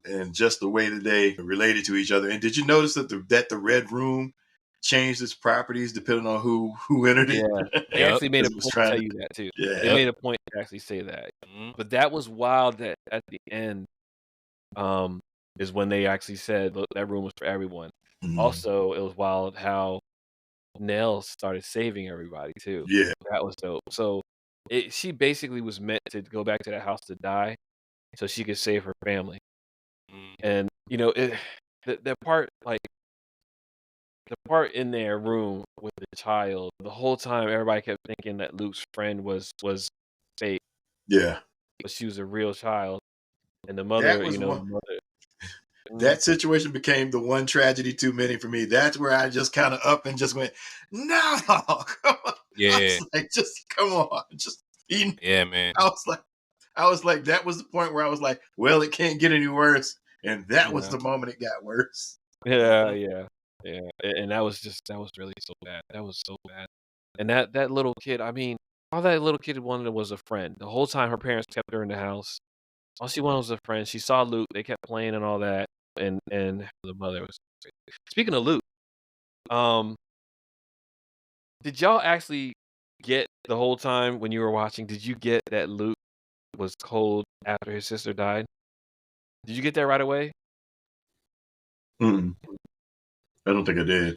and just the way that they related to each other. And did you notice that the red room changed its properties depending on who entered it? Yeah, they Yep. actually made a Because it was point to trying tell to, you that too. They yeah, made a point to actually say that. But that was wild that at the end, um, is when they actually said, "Look, that room was for everyone." Mhm. Also, it was wild how Nell started saving everybody too. Yeah, That was dope. So, she basically was meant to go back to that house to die, so she could save her family. And you know, the part like the part in their room with the child, the whole time everybody kept thinking that Luke's friend was fake, yeah. but she was a real child. And the That mother, was the one. mother. Mhm. That situation became the one tragedy too many for me. That's where I just kind of up and just went, no, come on. I Yeah. was like, just come on, just eat. Yeah, man. I was like, that was the point where I was like, well, it can't get any worse, and that was Yeah. the moment it got worse. Yeah, yeah, yeah. And that was really so bad. That was so bad. And that little kid, I mean, all that little kid wanted was a friend. The whole time her parents kept her in the house. All she wanted was a friend. She saw Luke. They kept playing and all that. And the mother was. Speaking of Luke, um, did y'all actually get the whole time when you were watching? Did you get that Luke was cold after his sister died? Did you get that right away? Mm-mm. I don't think I did.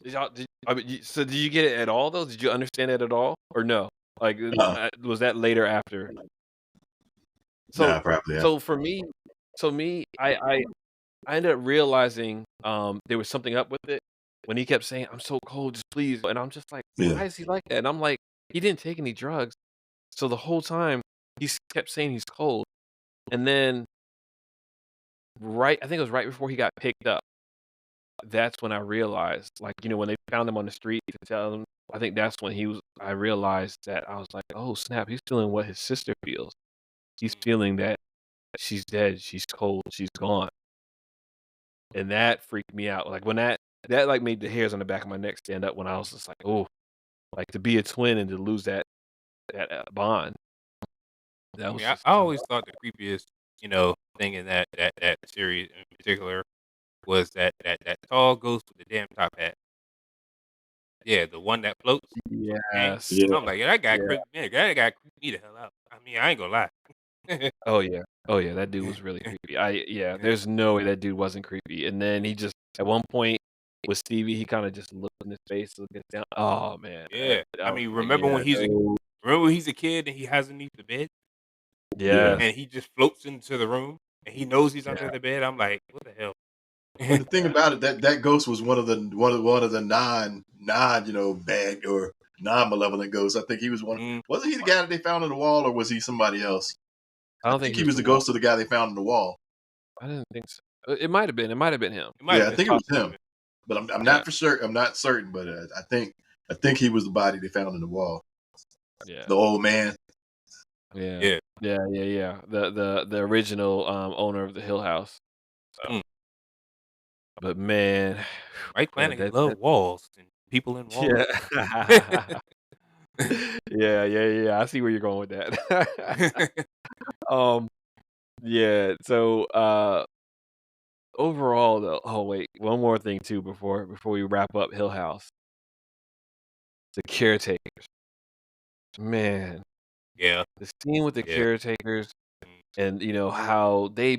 Did y'all? I mean, so did you get it at all though? Did you understand it at all or no? Like, Uh, was that later after? So nah, probably. so for me, I ended up realizing, there was something up with it when he kept saying, "I'm so cold, just please," and I'm just like, Yeah, "Why is he like that?" And I'm like, "He didn't take any drugs." So the whole time, kept saying he's cold, and then I think it was right before he got picked up, that's when I realized, like, when they found him on the street to tell him, I think that's when I realized that I was like, "Oh, snap, he's feeling what his sister feels. He's feeling that she's dead, she's cold, she's gone." And that freaked me out. Like, when like, made the hairs on the back of my neck stand up when I was just like, "Oh," like, to be a twin and to lose that bond. I That mean, was I just always thought the creepiest, thing in that series in particular was that tall ghost with the damn top hat. Yeah, the one that floats. Gang. Yes. yeah. I'm like, yeah, that guy Yeah. creeped me. That guy creeped me the hell out. I mean, I ain't gonna lie. Oh, yeah. Oh, yeah, that dude was really creepy. There's no way that dude wasn't creepy, and then he just at one point with Stevie, he kinda just looked in his face, looked down. Oh, man. Yeah. I I was mean, like, yeah, no. remember when he's a kid and he has underneath the bed Yeah. Yes. and he just floats into the room and he knows he's under Yeah. the bed? I'm like, what the hell? And the thing about it, that ghost was one of the bad or non malevolent ghosts. I think he was one. Mm, Wasn't he the guy that they found on the wall, or was he somebody else? I I don't think think he he was was the the one. ghost of the guy they found on the wall. I didn't think so. It might have been. It might have been him. it might Yeah, have I been. think it was Might have him, been. but I'm Yeah. not for sure. I'm not certain, but I think he was the body they found in the wall. Yeah. The old man. Yeah. Yeah. Yeah, yeah, yeah. The original, owner of the Hill House. So, Mm. but man, Mike yeah, Flanagan love walls and people in walls. yeah. Yeah, yeah, yeah. I see where you're going with that. Um, yeah. So, overall, though. Oh wait, one more thing too before we wrap up Hill House. The caretakers, man. Yeah. The scene with the Yeah. caretakers, Mm, and how they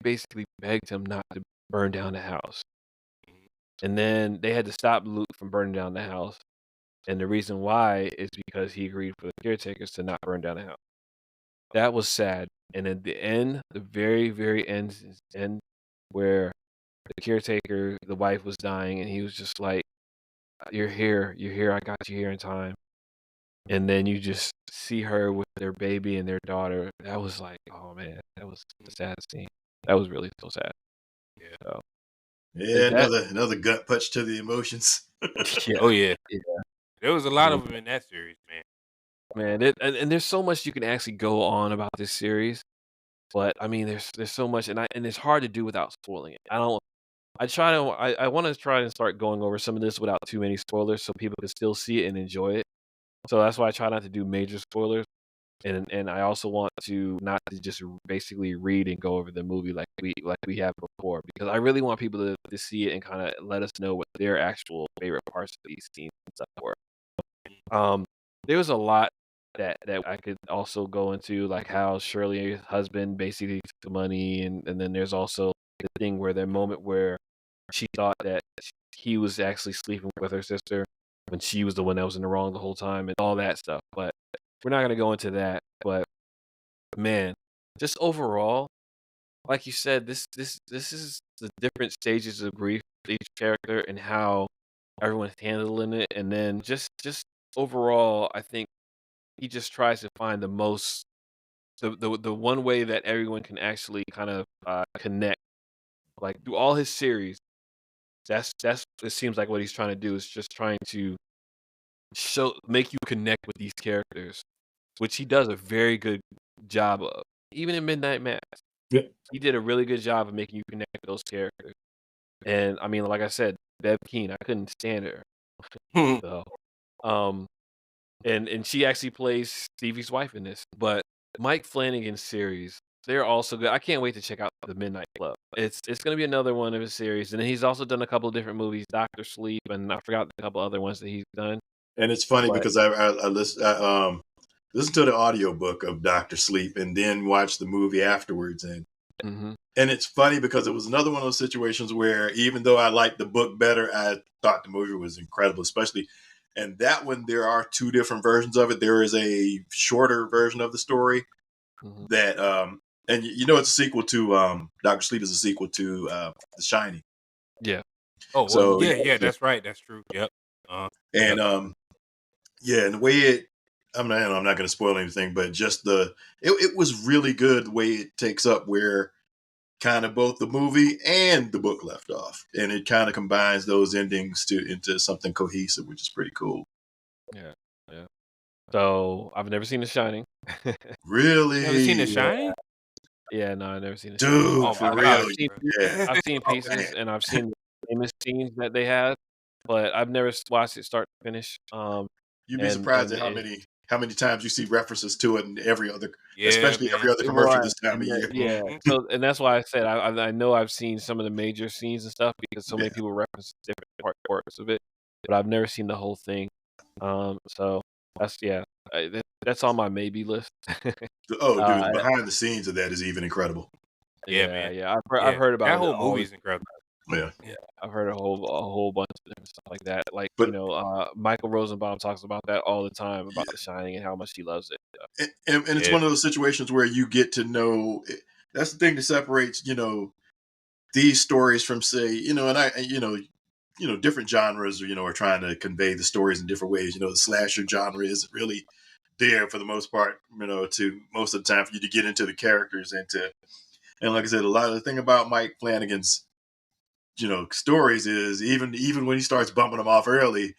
basically begged him not to burn down the house, mhm, and then they had to stop Luke from burning down the house. And the reason why is because he agreed for the caretakers to not burn down the house. That was sad. And at the end, the very, very end where the caretaker, the wife was dying, and he was just like, you're here, I got you here in time." And then you just see her with their baby and their daughter. That was like, oh man, that was the saddest scene. That was really so sad. Yeah. So Yeah, that, another gut punch to the emotions. yeah, Oh yeah. yeah, There was a lot yeah, of them in that series, man. man. And there's so much you can actually go on about this series, but I mean, there's so much, and it's hard to do without spoiling it. I want to try and start going over some of this without too many spoilers, so people can still see it and enjoy it. So that's why I try not to do major spoilers. And I also want to not to just basically read and go over the movie like we have before, because I really want people to see it and kind of let us know what their actual favorite parts of these scenes and stuff were. Um, there was a lot that I could also go into, like how Shirley's husband basically took the money, and then there's also the thing where the moment where she thought that he was actually sleeping with her sister when she was the one that was in the wrong the whole time and all that stuff. But we're not gonna go into that. But man, just overall, like you said, this is the different stages of grief for each character and how everyone's handling it, and then just overall, I think he just tries to find the one way that everyone can actually kind of connect, like through all his series. That's it seems like what he's trying to do is just trying to make you connect with these characters, which he does a very good job of. Even in Midnight Mass, Yeah. he did a really good job of making you connect with those characters. And I mean, like I said, Bev Keane, I couldn't stand her. So, um, and she actually plays Stevie's wife in this. But Mike Flanagan's series, they're also good. I can't wait to check out the Midnight Club. It's gonna be another one of his series, and then he's also done a couple of different movies, Doctor Sleep, and I forgot a couple other ones that he's done. And it's funny But because I listened to the audiobook of Doctor Sleep and then watched the movie afterwards, mhm, and it's funny because it was another one of those situations where even though I liked the book better, I thought the movie was incredible, especially. And that one, there are two different versions of it. There is a shorter version of the story mhm. that, and it's a sequel to Doctor Sleep is a sequel to The Shining. Yeah. Oh well, So yeah, that's right, that's true. Yep. Yep. and yeah, and the way I'm not going to spoil anything, but just it was really good the way it takes up where kind of both the movie and the book left off, and it kind of combines those endings into something cohesive, which is pretty cool. Yeah, yeah. So I've never seen The Shining. Never seen The Really, Shining? Yeah, no, I've never seen The Shining. dude, Oh for my real, I've gosh, seen bro. yeah. I've seen Oh man, pieces and I've seen the famous scenes that they had, but I've never watched it start to finish. you'd be And surprised and at how and many times you see references to it in Yeah, especially every man. other commercial right, this time of and that, year. yeah. Mhm. So and that's why I said I know I've seen some of the major scenes and stuff because so many Yeah. people reference different parts of it, but I've never seen the whole thing. So that's yeah, that's on my maybe list. Oh, dude, the uh, behind the scenes of that is even incredible. Yeah, yeah, man. yeah. I've Yeah. heard That about it whole all. movie is incredible. Yeah, Yeah, I've heard a whole bunch of different stuff like that. Like, but Michael Rosenbaum talks about that all the time about The Shining and how much he loves it. and it's Yeah. one of those situations where you get to know. That's the thing that separates these stories from, say, and I different genres are trying to convey the stories in different ways. The slasher genre isn't really there for the most part, to most of the time for you to get into the characters and like I said, a lot of the thing about Mike Flanagan's stories is even when he starts bumping them off early,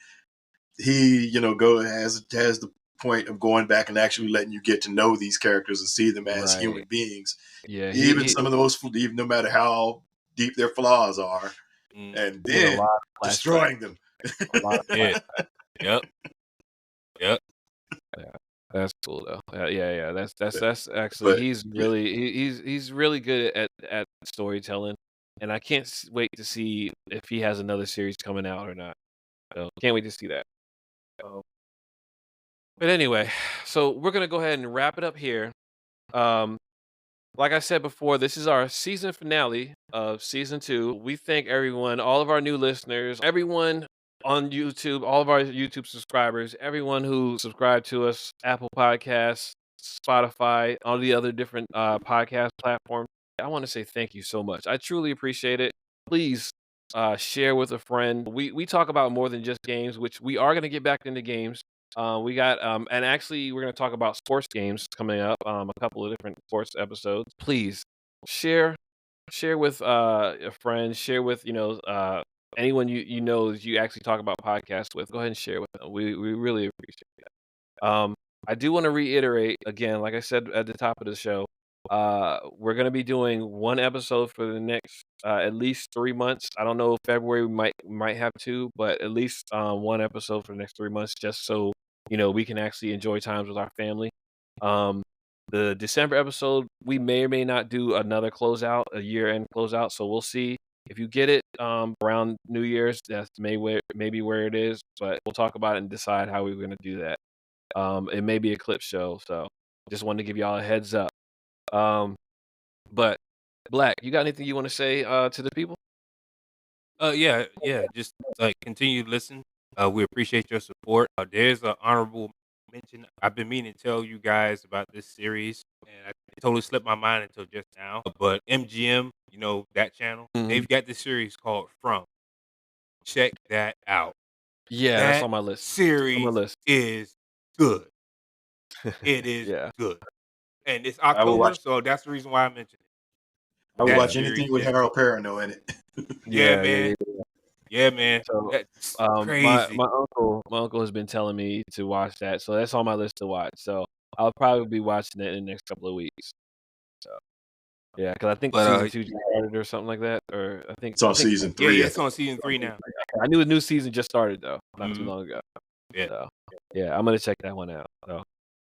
he go has the point of going back and actually letting you get to know these characters and see them as Right. human beings, Yeah, even some of the most, even no matter how deep their flaws are, Mm. and he did a then lot of flashbacks, destroying them. a lot of Yeah. flashbacks. Yep. Yep. Yeah, that's cool though. Yeah, yeah. That's actually But he's yeah, really he's really good at storytelling, and I can't wait to see if he has another series coming out or not. So can't wait to see that. Um, but anyway, so we're gonna go ahead and wrap it up here. Um, Like I said before, this is our season finale of season 2. We thank everyone, all of our new listeners, everyone on YouTube, all of our YouTube subscribers, everyone who subscribed to us, Apple Podcasts, Spotify, all the other different podcast platforms. I want to say thank you so much. I truly appreciate it. Please share with a friend. We talk about more than just games, which we are going to get back into games. We got and actually we're going to talk about sports games coming up. A couple of different sports episodes. Please share, share with a friend, share with anyone you know that you actually talk about podcasts with. Go ahead and share with them. We really appreciate that. I do want to reiterate again, like I said at the top of the show, we're gonna be doing one episode for the next at least 3 months. I don't know if February we might have two, but at least one episode for the next 3 months, just so we can actually enjoy times with our family. Um, the December episode, we may or may not do another closeout, a year-end closeout, so we'll see. If you get it around New Year's, that's maybe where it is, but we'll talk about it and decide how we're gonna do that. It may be a clip show, so just wanted to give y'all a heads up. Um, but Black, you got anything you want to say to the people? Yeah. Just like continue to listen. We appreciate your support. There's an honorable mention. I've been meaning to tell you guys about this series, and it totally slipped my mind until just now. But MGM, that channel, Mhm. they've got this series called From. Check that out. Yeah, that's That on my list. On my series list. is good. It is Yeah, good, and it's I would October, watch. so that's the reason why I mentioned it. I would That watch series anything with is Harold Perrineau in it. yeah, yeah, yeah, man. yeah. Yeah, man. So, That's my crazy. my uncle has been telling me to watch that, so that's on my list to watch. So I'll probably be watching it in the next couple of weeks. So yeah, because I think But season two just started or something like that, or I think It's on I think season yeah, three. yeah, I it's think. on season 3 now. I knew a new season just started though, not too Mhm. long ago. Yeah. So yeah, I'm gonna check that one out. So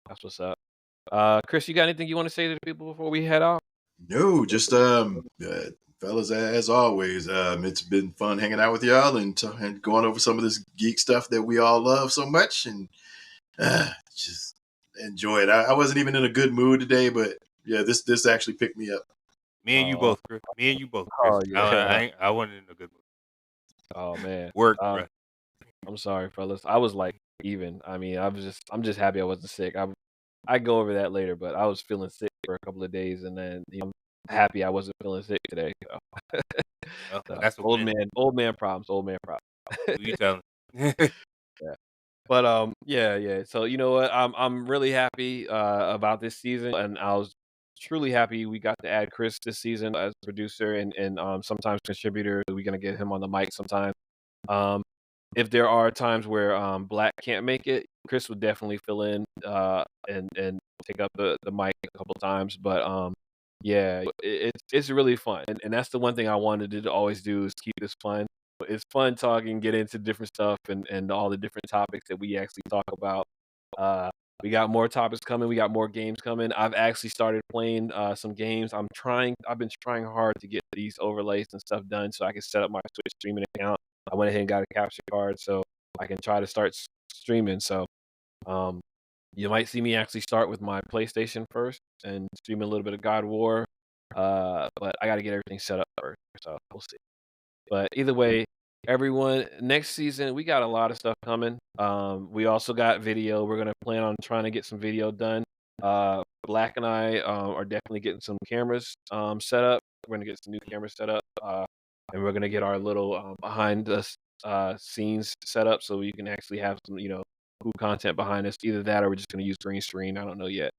that's what's up. Chris, you got anything you want to say to the people before we head off? No, just fellas, as always, it's been fun hanging out with y'all and going over some of this geek stuff that we all love so much, and just enjoy it. I wasn't even in a good mood today, but yeah, this actually picked me up. Me and you Oh, both, Chris. Me and you both, Chris. oh I yeah. ain't, I wasn't in a good mood. Oh man. Work, Um, bro. I'm sorry, fellas. I was like even. I mean, I'm just happy I wasn't sick. I go over that later, but I was feeling sick for a couple of days, and then I'm happy I wasn't feeling sick today. So, Well, so that's a win. old man problems, old man problems. Who you telling? Yeah. But yeah, yeah. So you know what? I'm really happy about this season, and I was truly happy we got to add Chris this season as producer and sometimes contributor. We're gonna get him on the mic sometime. Um, if there are times where Black can't make it, Chris would definitely fill in and take up the mic a couple times. But yeah, it's really fun, and that's the one thing I wanted to always do is keep this fun. It's fun talking, get into different stuff and all the different topics that we actually talk about. Uh, we got more topics coming. We got more games coming. I've actually started playing some games. I've been trying hard to get these overlays and stuff done so I can set up my Twitch streaming account. I went ahead and got a capture card so I can try to start streaming. So um, you might see me actually start with my PlayStation first and stream a little bit of God of War. But I got to get everything set up first. So we'll see. But either way, everyone, next season we got a lot of stuff coming. We also got video. We're gonna plan on trying to get some video done. Black and I are definitely getting some cameras set up. We're gonna get some new cameras set up, and we're gonna get our little behind us scenes set up so you can actually have some cool content behind us. Either that or we're just gonna use green screen. I don't know yet.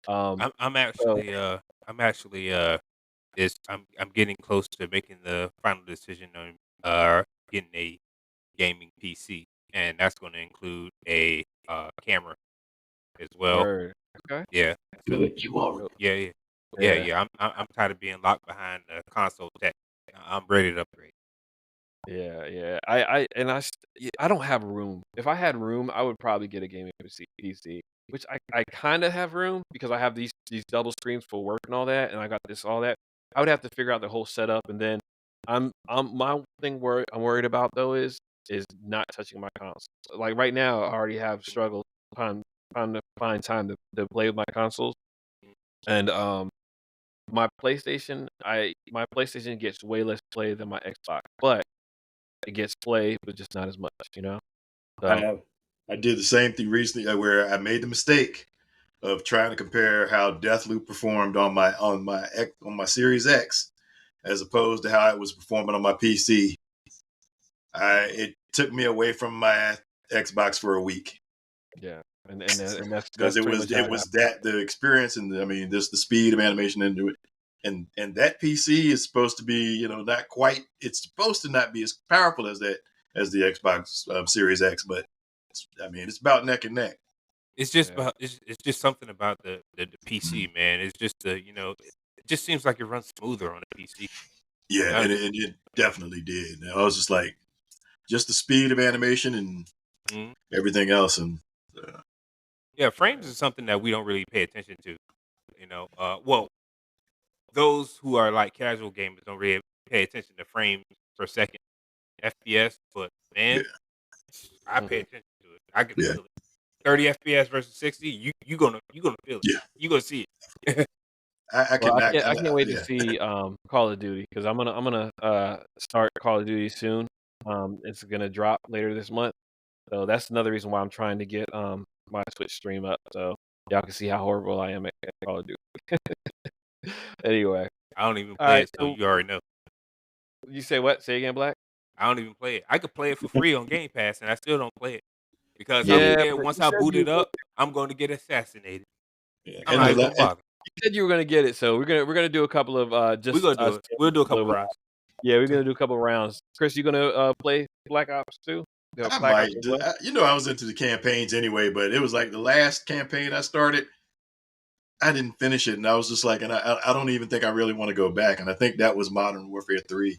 Um, I'm so actually I'm getting close to making the final decision on getting a gaming PC, and that's going to include a camera as well. word. Okay. Yeah, Feel like you already. Dope. yeah, yeah, yeah, Yeah. yeah. I'm tired of being locked behind the console tech. I'm ready to upgrade. Yeah, yeah. I don't have room. If I had room, I would probably get a gaming PC, which I kind of have room because I have these double screens for work and all that, and I got this all that. I would have to figure out the whole setup, and then I'm my thing where I'm worried about though is not touching my console. Like right now, I already have struggled trying to find time to play with my consoles, and my PlayStation gets way less play than my Xbox, but it gets play, but just not as much, you know? So I I did the same thing recently where I made the mistake of trying to compare how Deathloop performed on my Series X as opposed to how it was performing on my PC. It took me away from my Xbox for a week yeah, and because that's pretty much how it it was happened. that the experience and I mean just the speed of animation into it. and that PC is supposed to be, not quite. It's supposed to not be as powerful as the Xbox Series X, but it's about neck and neck. It's just Yeah. about it's just something about the PC, man. It's just it just seems like it runs smoother on a PC. Yeah, I and just, it definitely did. And I was just like, just the speed of animation and mhm. everything else, and Yeah, frames is something that we don't really pay attention to. Well, those who are like casual gamers don't really pay attention to frames per second, FPS. But yeah, man, I pay Mhm. attention to it. I can yeah, feel it. 30 FPS versus 60. You gonna feel it. yeah. You gonna see it. I Well, cannot. I can't wait to Yeah, see Call of Duty because I'm gonna start Call of Duty soon. It's gonna drop later this month, so that's another reason why I'm trying to get my Twitch stream up so y'all can see how horrible I am at Call of Duty. Anyway, I don't even all play right. it, so So you already know. you say what? Say again, Black? I don't even play it. I could play it for free on Game Pass, and I still don't play it because I'm yeah, Yeah, scared but once you I said boot you it up, I'm going to get assassinated. yeah. I'm not even gonna bother. you said you were gonna get it, so we're gonna do a couple of We're just gonna do it. We'll do a couple rounds. yeah, we're gonna do a couple of rounds. Chris, you gonna play Black Ops 2? I Black Ops might. as well? I was into the campaigns anyway, but it was like the last campaign I started. I didn't finish it, and I was just like, and I don't even think I really want to go back. And I think that was Modern Warfare 3.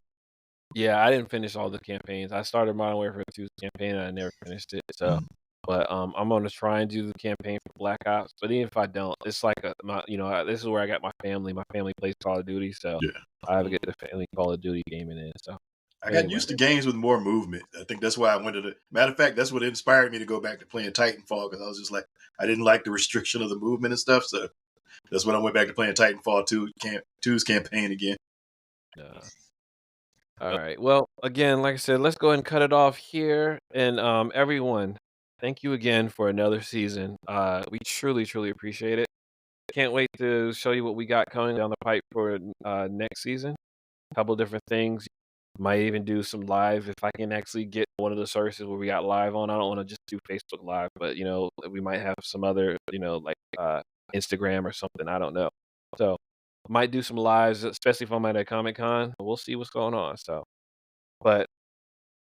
Yeah, I didn't finish all the campaigns. I started Modern Warfare 2's campaign and I never finished it. So, Mm. but I'm gonna try and do the campaign for Black Ops. But even if I don't, it's like this is where I got my family. My family plays Call of Duty, so Yeah, I have to get the family Call of Duty gaming in. So, I but got anyway, used to games with more movement. I think that's why I went to the. Matter of fact, that's what inspired me to go back to playing Titanfall because I was just like, I didn't like the restriction of the movement and stuff. So that's when I went back to playing Titanfall 2's campaign again. all right. Well, again, like I said, let's go ahead and cut it off here. And everyone, thank you again for another season. We truly, truly appreciate it. Can't wait to show you what we got coming down the pipe for next season. A couple different things. Might even do some live if I can actually get one of the services where we got live on. I don't want to just do Facebook Live, but we might have some other, like Instagram or something. I don't know. So might do some lives, especially if I'm at a Comic Con. We'll see what's going on. So, but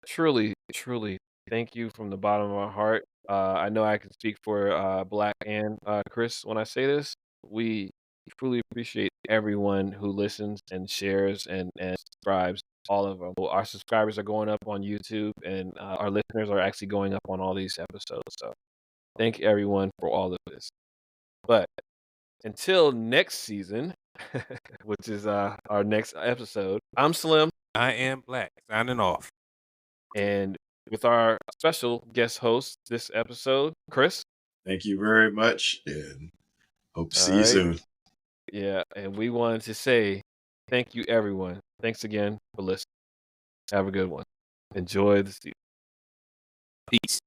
truly, truly, thank you from the bottom of my heart. I know I can speak for Black and Chris when I say this. We truly appreciate everyone who listens and shares and subscribes. All of them. Well, our subscribers are going up on YouTube, and our listeners are actually going up on all these episodes. So, thank everyone for all of this. But until next season, which is our next episode, I'm Slim. I am Black. Signing off. And with our special guest host this episode, Chris. Thank you very much, and hope to All see you right. soon. Yeah. And we wanted to say thank you, everyone. Thanks again for listening. Have a good one. Enjoy the season. Peace.